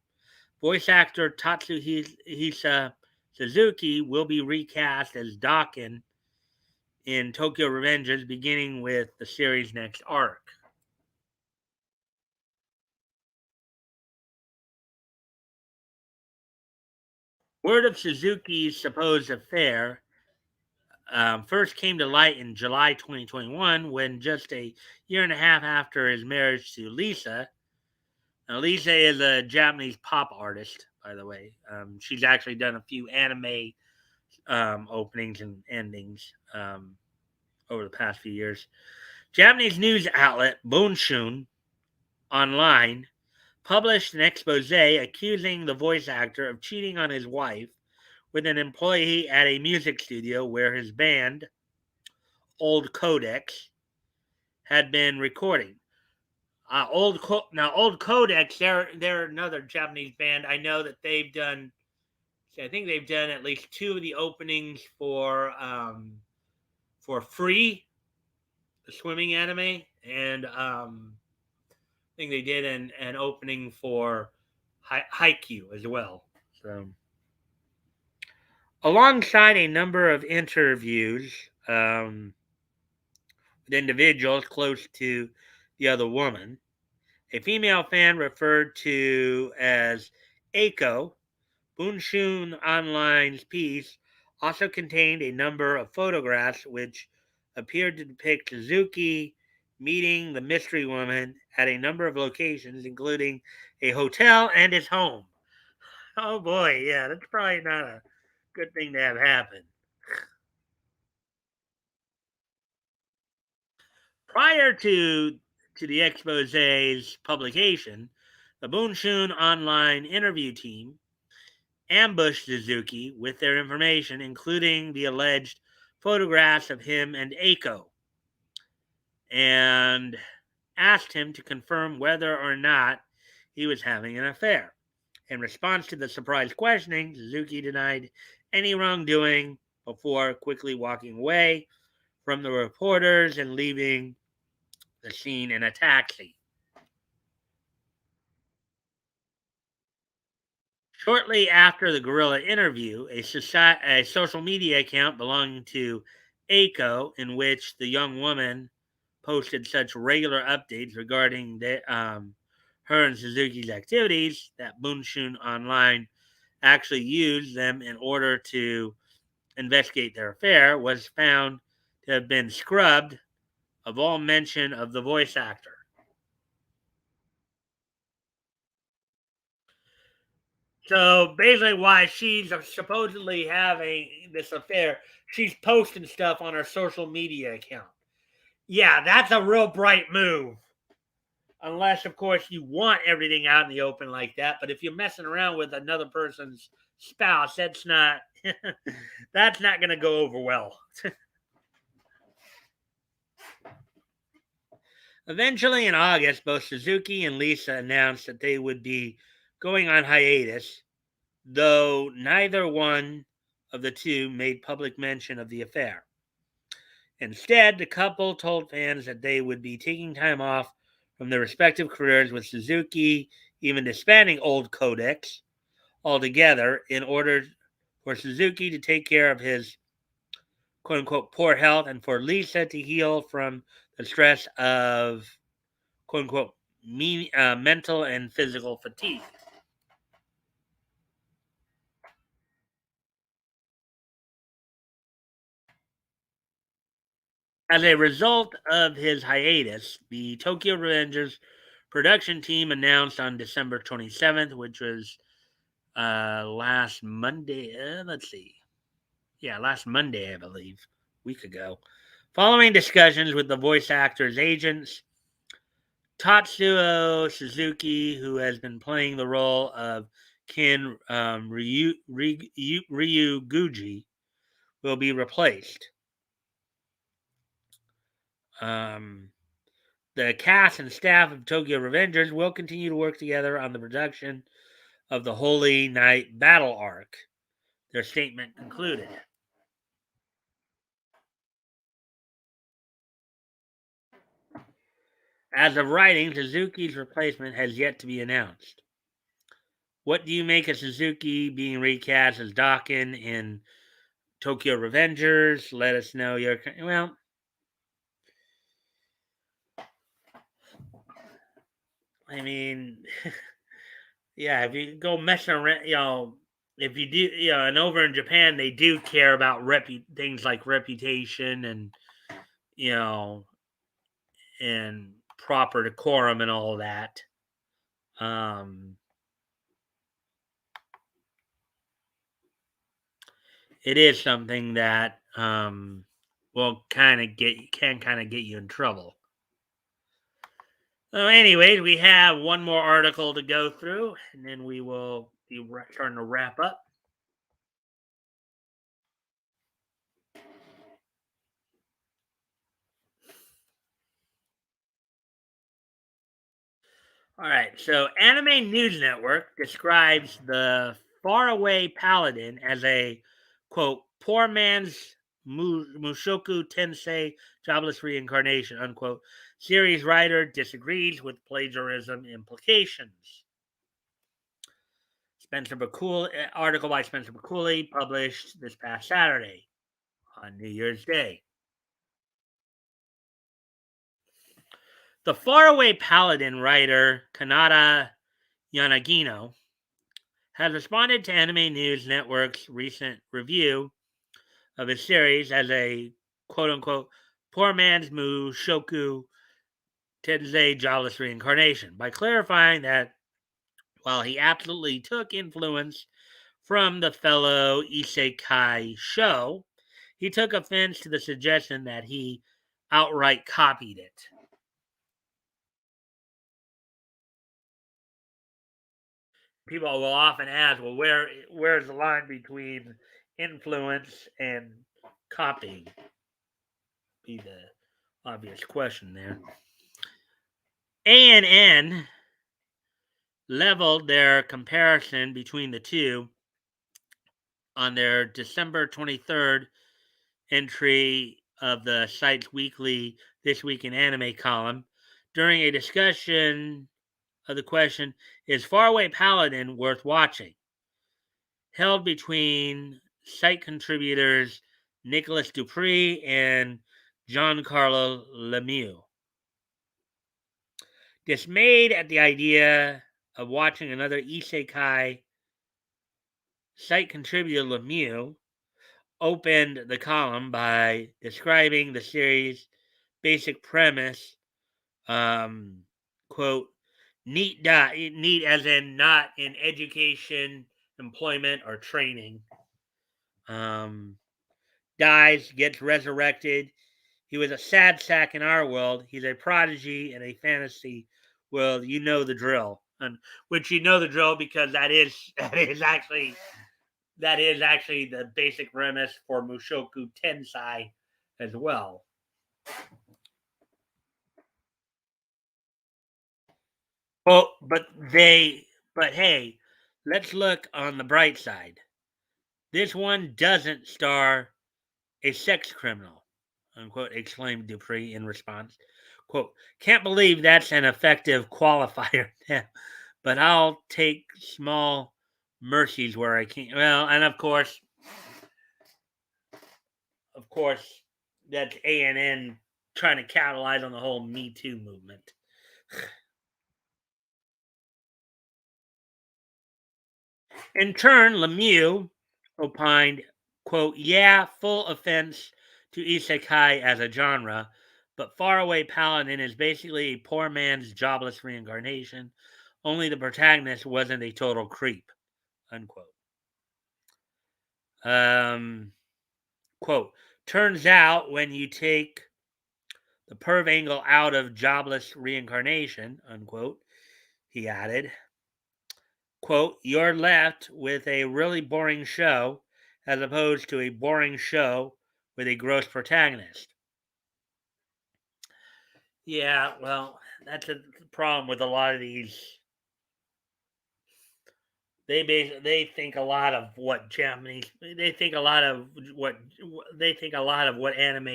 voice actor Tatsuhisa Suzuki will be recast as Daken in Tokyo Revengers, beginning with the series' next arc. Word of Suzuki's supposed affair first came to light in July 2021 when, just a year and a half after his marriage to Lisa. Now, Lisa is a Japanese pop artist, by the way. She's actually done a few anime openings and endings over the past few years. Japanese news outlet Bonshun Online published an expose accusing the voice actor of cheating on his wife with an employee at a music studio where his band, Old Codex, had been recording. Old Codex, they're another Japanese band. I know that they've done. I think they've done at least two of the openings for Free, the swimming anime, and I think they did an opening for Haikyuu as well. So, alongside a number of interviews with individuals close to the other woman, a female fan referred to as Aiko, Bunshun Online's piece also contained a number of photographs which appeared to depict Suzuki meeting the mystery woman at a number of locations, including a hotel and his home. Oh boy, yeah, that's probably not a good thing to have happen. Prior to the expose's publication, the Bunshun Online interview team ambushed Suzuki with their information, including the alleged photographs of him and Aiko, and asked him to confirm whether or not he was having an affair. In response to the surprise questioning, Suzuki denied any wrongdoing before quickly walking away from the reporters and leaving the scene in a taxi. Shortly after the gorilla interview, a social media account belonging to Aiko, in which the young woman posted such regular updates her and Suzuki's activities, that Bunshun Online actually used them in order to investigate their affair, was found to have been scrubbed of all mention of the voice actor. So basically, why she's supposedly having this affair, she's posting stuff on her social media account. Yeah, that's a real bright move. Unless, of course, you want everything out in the open like that. But if you're messing around with another person's spouse, that's not that's not going to go over well. Eventually, in August, both Suzuki and Lisa announced that they would be going on hiatus, though neither one of the two made public mention of the affair. Instead, the couple told fans that they would be taking time off from their respective careers, with Suzuki even disbanding Old Codex altogether in order for Suzuki to take care of his quote unquote poor health and for Lisa to heal from the stress of quote unquote mental and physical fatigue. As a result of his hiatus, the Tokyo Revengers production team announced on December 27th, which was last Monday. Let's see. Yeah, last Monday, I believe, a week ago. Following discussions with the voice actor's agents, Tatsuo Suzuki, who has been playing the role of Ken Ryu Guji, will be replaced. Um, the cast and staff of Tokyo Revengers will continue to work together on the production of the Holy Knight battle arc, their statement concluded. As of writing, Suzuki's replacement has yet to be announced. What do you make of Suzuki being recast as Dakin in Tokyo Revengers? Let us know your. Well, I mean, yeah, if you go messing around, if you do, and over in Japan, they do care about things like reputation and, you know, and proper decorum and all that. Um, it is something that will kind of get you in trouble. So, anyways, we have one more article to go through, and then we will be starting to wrap up. All right. So, Anime News Network describes the faraway paladin as a quote poor man's Mushoku Tensei jobless reincarnation unquote. Series writer disagrees with plagiarism implications. Spencer McCool article by Spencer McCooley published this past Saturday on New Year's Day. The faraway paladin writer Kanata Yanagino has responded to Anime News Network's recent review of his series as a quote unquote poor man's Mushoku Tensei jobless reincarnation by clarifying that while he absolutely took influence from the fellow isekai show, he took offense to the suggestion that he outright copied it. People will often ask, well, where's the line between influence and copying? Be the obvious question there. ANN leveled their comparison between the two on their December 23rd entry of the site's weekly This Week in Anime column during a discussion of the question, is Faraway Paladin worth watching? Held between site contributors Nicholas Dupree and Giancarlo Lemieux. Dismayed at the idea of watching another isekai, site contributor Lemieux opened the column by describing the series' basic premise, quote, neat as in not in education, employment, or training. Um, Dies, gets resurrected. He was a sad sack in our world. He's a prodigy in a fantasy world. You know the drill, and which you know the drill because that is actually the basic premise for Mushoku Tensei as well. Well, but hey, let's look on the bright side. This one doesn't star a sex criminal, unquote, exclaimed Dupree in response. Quote, can't believe that's an effective qualifier, but I'll take small mercies where I can. Well, and of course, that's ANN trying to capitalize on the whole Me Too movement. In turn, Lemieux opined, quote, yeah, full offense to isekai as a genre, but Faraway Paladin is basically a poor man's jobless reincarnation. Only the protagonist wasn't a total creep, unquote. Um, quote, turns out when you take the perv angle out of jobless reincarnation, unquote, he added, quote, you're left with a really boring show as opposed to a boring show with a gross protagonist. Yeah, well, that's a problem with a lot of these. They think a lot of what Japanese. They think a lot of what they think a lot of what anime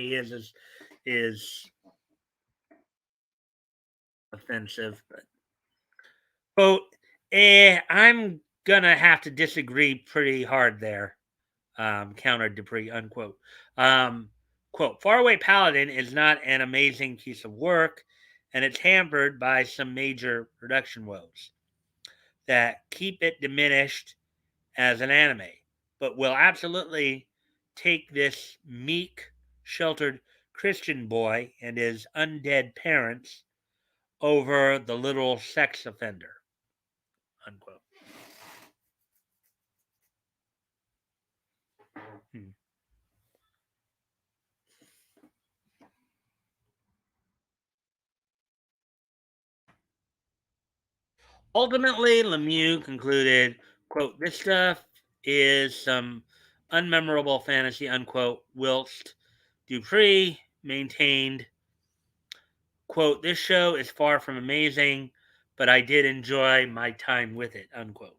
is offensive. But quote, I'm gonna have to disagree pretty hard there. Countered Dupree, unquote. Quote, Faraway Paladin is not an amazing piece of work, and it's hampered by some major production woes that keep it diminished as an anime, but will absolutely take this meek, sheltered Christian boy and his undead parents over the little sex offender, unquote. Hmm. Ultimately, Lemieux concluded, quote, this stuff is some unmemorable fantasy, unquote, whilst Dupree maintained, quote, this show is far from amazing, but I did enjoy my time with it, unquote.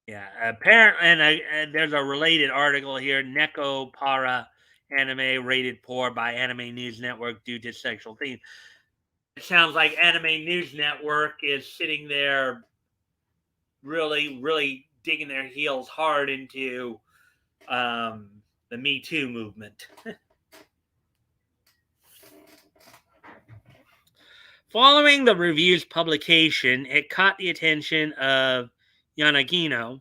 Yeah, apparently, and there's a related article here. Neko Para anime rated poor by Anime News Network due to sexual themes. It sounds like Anime News Network is sitting there really digging their heels hard into um, the Me Too movement. Following the review's publication, it caught the attention of Yanagino,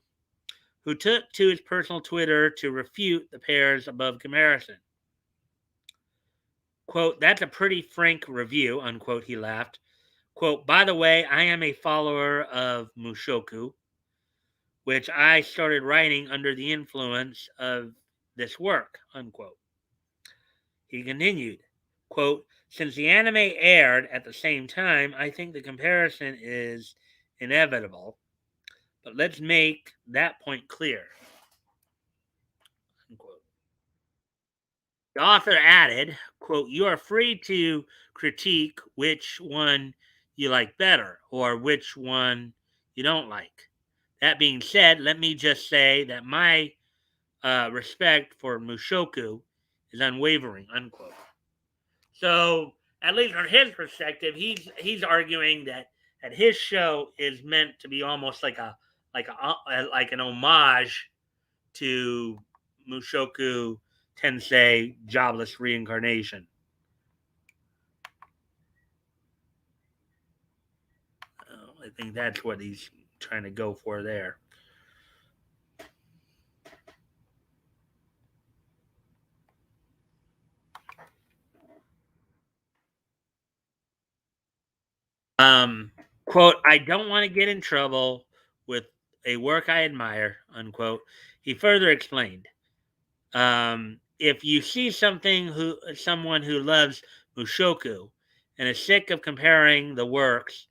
who took to his personal Twitter to refute the pair's above comparison. Quote, that's a pretty frank review, unquote, he laughed. Quote, by the way, I am a follower of Mushoku, which I started writing under the influence of this work, unquote. He continued, quote, since the anime aired at the same time, I think the comparison is inevitable, but let's make that point clear, unquote. The author added, quote, you are free to critique which one you like better or which one you don't like. That being said, let me just say that my respect for Mushoku is unwavering, unquote. So, at least from his perspective, he's arguing that his show is meant to be almost like an homage to Mushoku Tensei jobless reincarnation. I think that's what he's trying to go for there. Um, quote, I don't want to get in trouble with a work I admire, unquote. He further explained, if you see someone who loves Mushoku and is sick of comparing the works,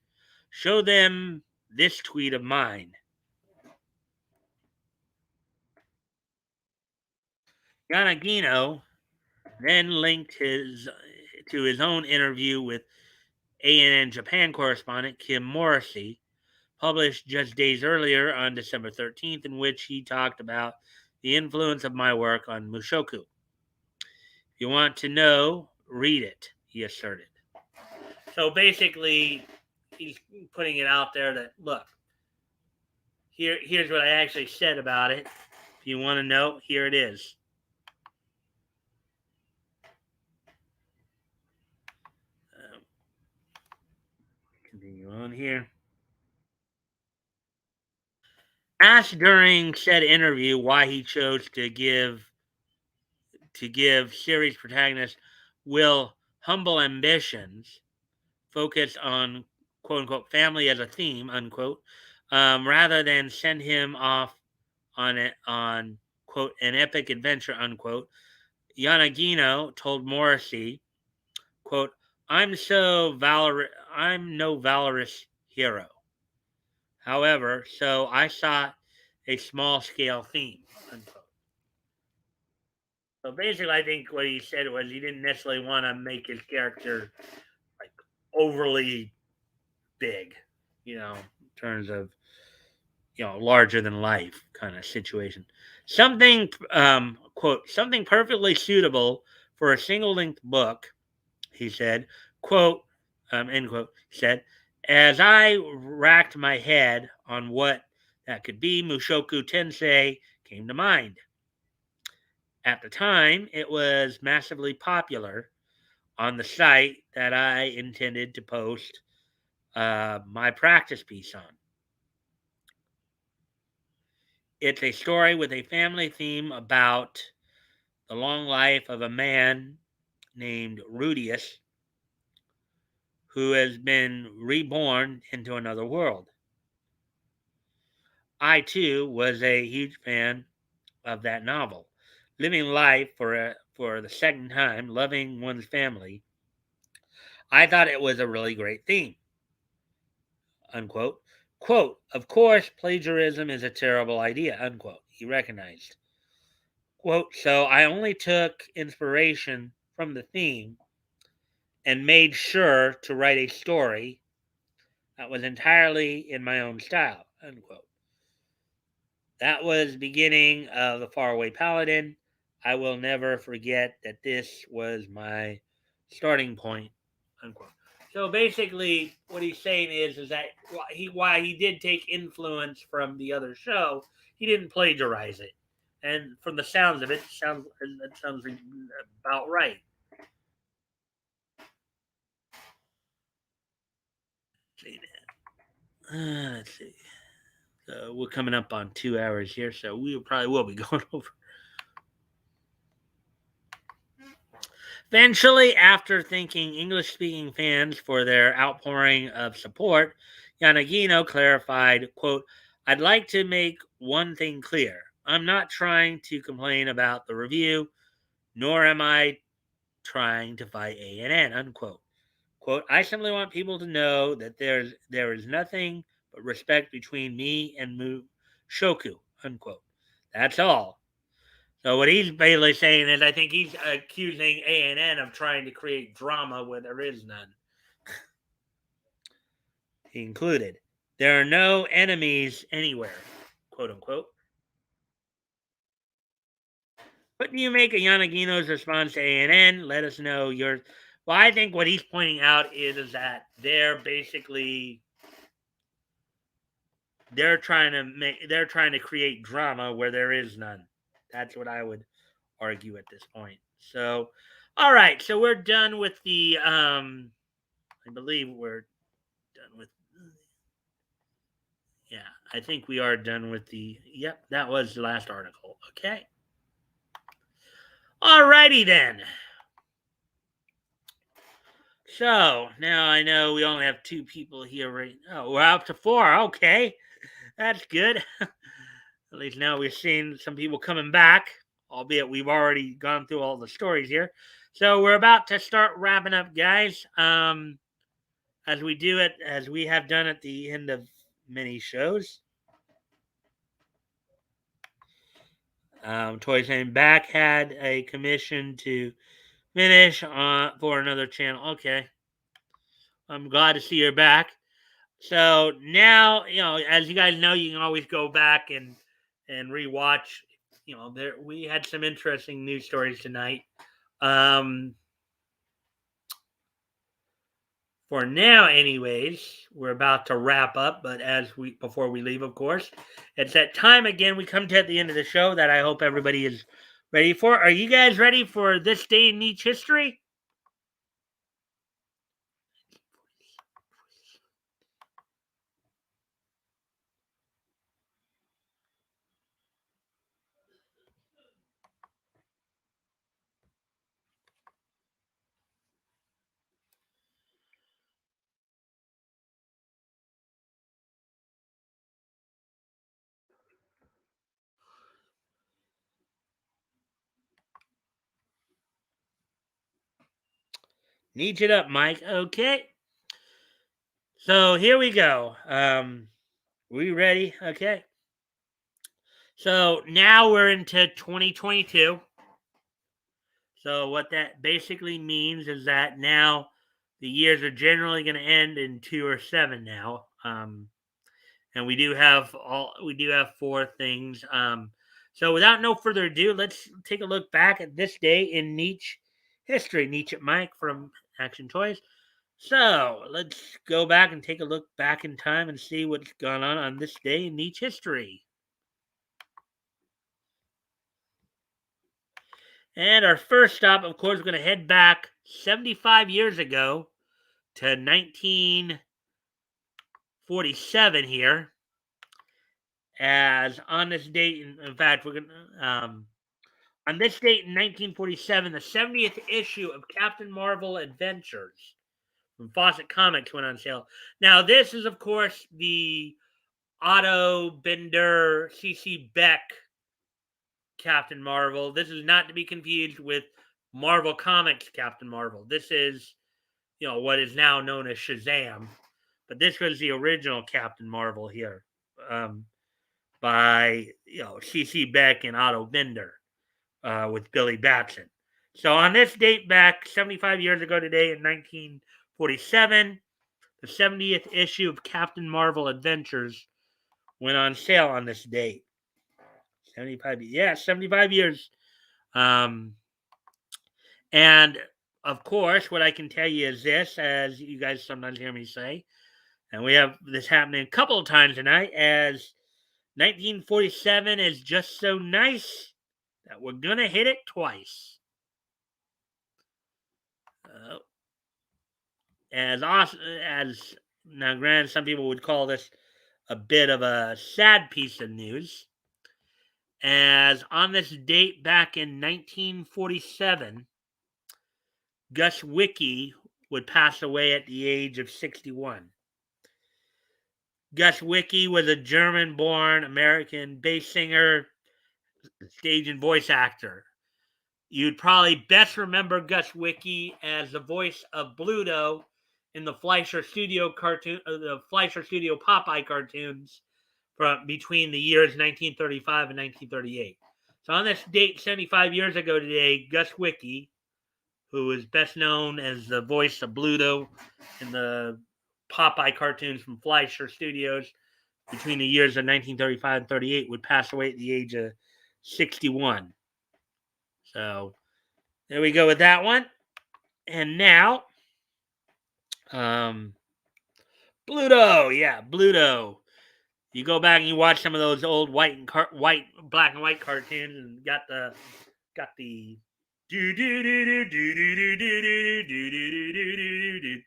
show them this tweet of mine. Yanagino then linked his to his own interview with ANN Japan correspondent Kim Morrissey, published just days earlier on December 13th, in which he talked about the influence of my work on Mushoku. If you want to know, read it, he asserted. So basically, he's putting it out there that, look, here's what I actually said about it. If you want to know, here it is. Continue on here. Asked during said interview why he chose to give series protagonist Will humble ambitions, focus on quote unquote family as a theme, unquote, rather than send him off on quote an epic adventure, unquote. Yanagino told Morrissey, quote, I'm no valorous hero. However, so I sought a small scale theme, unquote. So basically, I think what he said was he didn't necessarily want to make his character like overly big, in terms of larger than life kind of situation. Something quote something perfectly suitable for a single length book, he said. Quote end quote. He said, as I racked my head on what that could be, Mushoku Tensei came to mind. At the time, it was massively popular on the site that I intended to post my practice piece on. It's a story with a family theme about the long life of a man named Rudius who has been reborn into another world. I, too, was a huge fan of that novel. Living life for the second time, loving one's family, I thought it was a really great theme. Unquote. Quote, of course, plagiarism is a terrible idea, unquote, he recognized. Quote, so I only took inspiration from the theme and made sure to write a story that was entirely in my own style, unquote. That was the beginning of The Faraway Paladin. I will never forget that this was my starting point, unquote. So basically, what he's saying is that why he did take influence from the other show, he didn't plagiarize it. And from the sounds of it, it sounds about right. Let's see. We're coming up on 2 hours here, so we probably will be going over. Eventually, after thanking English speaking fans for their outpouring of support, Yanagino clarified, quote, I'd like to make one thing clear. I'm not trying to complain about the review, nor am I trying to fight ANN, unquote. Quote, I simply want people to know that there is nothing but respect between me and Mushoku, unquote. That's all. So what he's basically saying is, I think he's accusing ANN of trying to create drama where there is none. He included, there are no enemies anywhere, quote unquote. What do you make of Yanagino's response to ANN? Let us know your. Well, I think what he's pointing out is that they're basically they're trying to create drama where there is none. That's what I would argue at this point. So, all right. So we're done with the. I believe we're done with. Yeah, I think we are done with the. Yep, that was the last article. Okay. Alrighty then. So now I know we only have two people here right now. We're up to four. Okay. That's good. At least now we're seeing some people coming back, albeit we've already gone through all the stories here. So we're about to start wrapping up, guys. As we do it, as we have done at the end of many shows. Toys Name Back had a commission to finish for another channel. Okay. I'm glad to see you're back. So now, as you guys know, you can always go back and rewatch. There we had some interesting news stories tonight. Um, for now, anyways, we're about to wrap up. But before we leave, of course, it's that time again. We come to at the end of the show that I hope everybody is ready for. Are you guys ready for this day in Nietzsche history? Nietzsche it up, Mike. Okay. So here we go. We ready? Okay. So now we're into 2022. So what that basically means is that now the years are generally going to end in 2 or 7 now. And we do have 4 things. So without no further ado, let's take a look back at this day in Nietzsche history. Nietzsche Mike from Action Toys. So let's go back and take a look back in time and see what's gone on this day in Nietzsche history. And our first stop, of course, we're going to head back 75 years ago to 1947 here. As on this date, in fact, we're going to, on this date in 1947, the 70th issue of Captain Marvel Adventures from Fawcett Comics went on sale. Now, this is, of course, the Otto Bender, C.C. Beck Captain Marvel. This is not to be confused with Marvel Comics Captain Marvel. This is, what is now known as Shazam. But this was the original Captain Marvel here, by C.C. Beck and Otto Bender, with Billy Batson. So on this date back 75 years ago today in 1947, the 70th issue of Captain Marvel Adventures went on sale on this date. 75 years. Um, and of course, what I can tell you is this, as you guys sometimes hear me say, and we have this happening a couple of times tonight, as 1947 is just so nice that we're going to hit it twice. As awesome as now, granted, some people would call this a bit of a sad piece of news, as on this date back in 1947, Gus Wicke would pass away at the age of 61. Gus Wicke was a German-born American bass singer, stage and voice actor. You'd probably best remember Gus Wicke as the voice of Bluto in the Fleischer Studio Popeye cartoons from between the years 1935 and 1938. So on this date, 75 years ago today, Gus Wicke, who is best known as the voice of Bluto in the Popeye cartoons from Fleischer Studios between the years of 1935 and 38, would pass away at the age of 61. So there we go with that one. And now, Bluto. Yeah, Bluto. You go back and you watch some of those old white, black and white cartoons, and got the do do do do do do do do do do do do do do.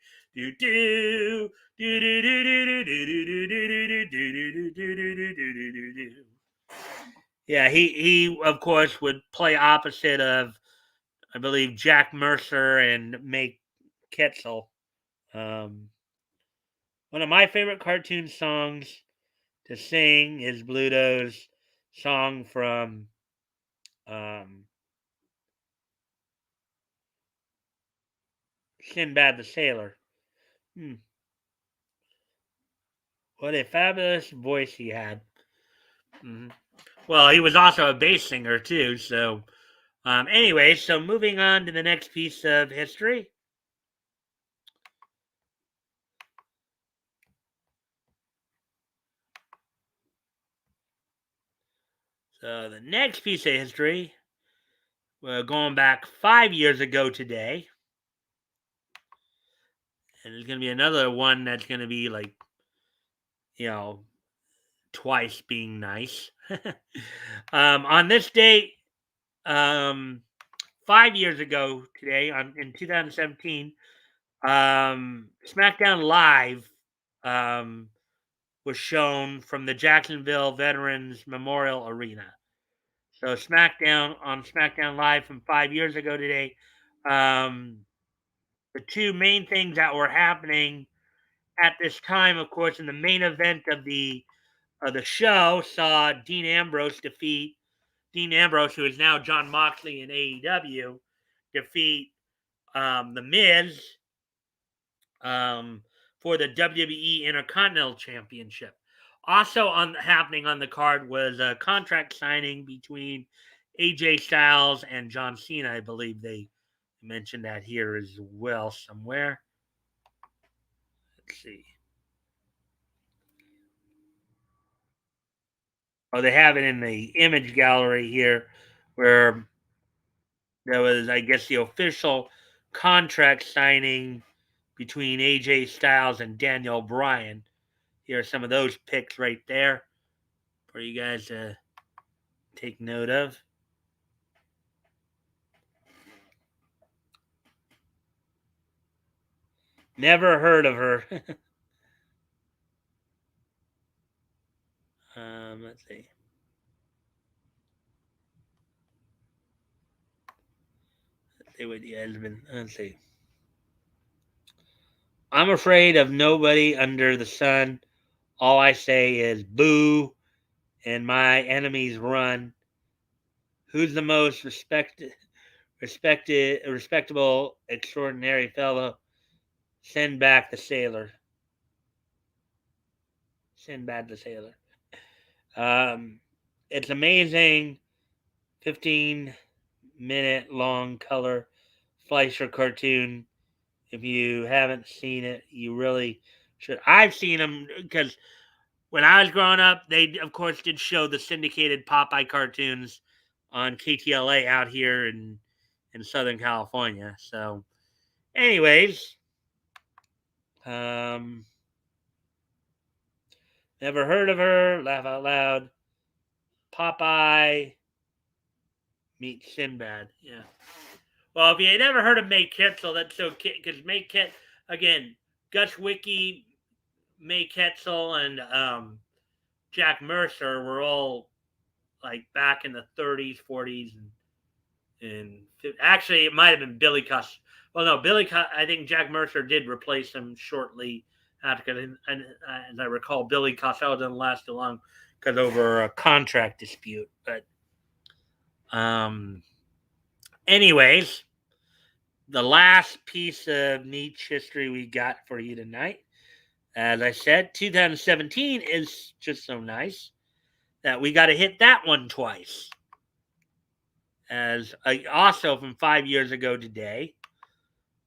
Yeah, he of course would play opposite of, I believe, Jack Mercer and May Ketzel. Um, One of my favorite cartoon songs to sing is Bluto's song from um, Sinbad the Sailor. Hmm, what a fabulous voice he had. Mhm. Well, he was also a bass singer too. So, anyway, so moving on to the next piece of history. So the next piece of history, we're going back 5 years ago today, and there's going to be another one that's going to be like, you know, twice being nice. On this date, um, 5 years ago today, in 2017, SmackDown Live um, was shown from the Jacksonville Veterans Memorial Arena. So SmackDown Live from 5 years ago today. Um, the two main things that were happening at this time, of course, in the main event of the show, saw Dean Ambrose, who is now John Moxley in AEW, defeat the Miz um, for the WWE Intercontinental Championship. Also happening on the card was a contract signing between AJ Styles and John Cena. I believe they mentioned that here as well somewhere. Let's see. Oh, they have it in the image gallery here, where there was, I guess, the official contract signing between AJ Styles and Daniel Bryan. Here are some of those picks right there for you guys to take note of. Never heard of her. Let's see. Let's see what you guys have been. Let's see. I'm afraid of nobody under the sun. All I say is boo, and my enemies run. Who's the most respectable, extraordinary fellow? Send back the sailor. Send back the sailor. Um, it's amazing. 15-minute long color Fleischer cartoon. If you haven't seen it, you really should. I've seen them because when I was growing up, they of course did show the syndicated Popeye cartoons on KTLA out here in Southern California. So, anyways, um, never heard of her. Laugh out loud. Popeye meets Sinbad. Yeah. Well, if you never heard of May Ketzel, that's okay because again, Gus Wiki, May Ketzel, and Jack Mercer were all like back in the 30s, 40s, and actually it might have been Billy Cuss. Well, no, I think Jack Mercer did replace him shortly after, and as I recall, Billy Costello didn't last too long because over a contract dispute. But anyways, the last piece of niche history we got for you tonight, as I said, 2017 is just so nice that we got to hit that one twice. As also from 5 years ago today,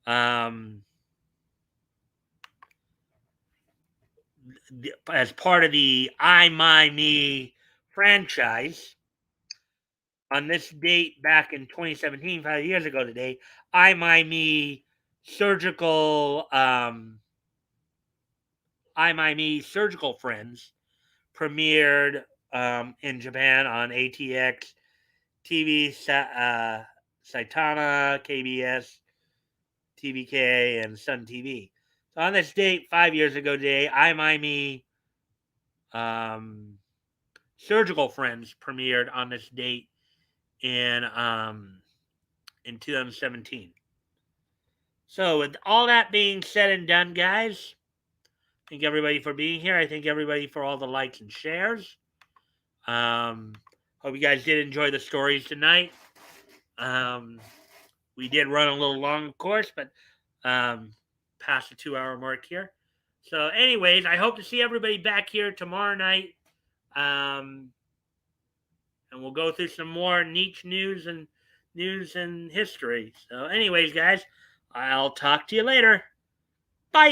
um, as part of the I My Me franchise, on this date back in 2017, 5 years ago today, I My Me surgical I My Me surgical friends premiered in Japan on ATX, TV, Saitama, KBS, TVK, and Sun TV. So on this date, 5 years ago today, I, My Me, um, Surgical Friends premiered on this date in 2017. So with all that being said and done, guys, thank everybody for being here. I thank everybody for all the likes and shares. Hope you guys did enjoy the stories tonight. We did run a little long, of course, but past the 2 hour mark here. So, anyways, I hope to see everybody back here tomorrow night. And we'll go through some more niche news and history. So, anyways, guys, I'll talk to you later. Bye.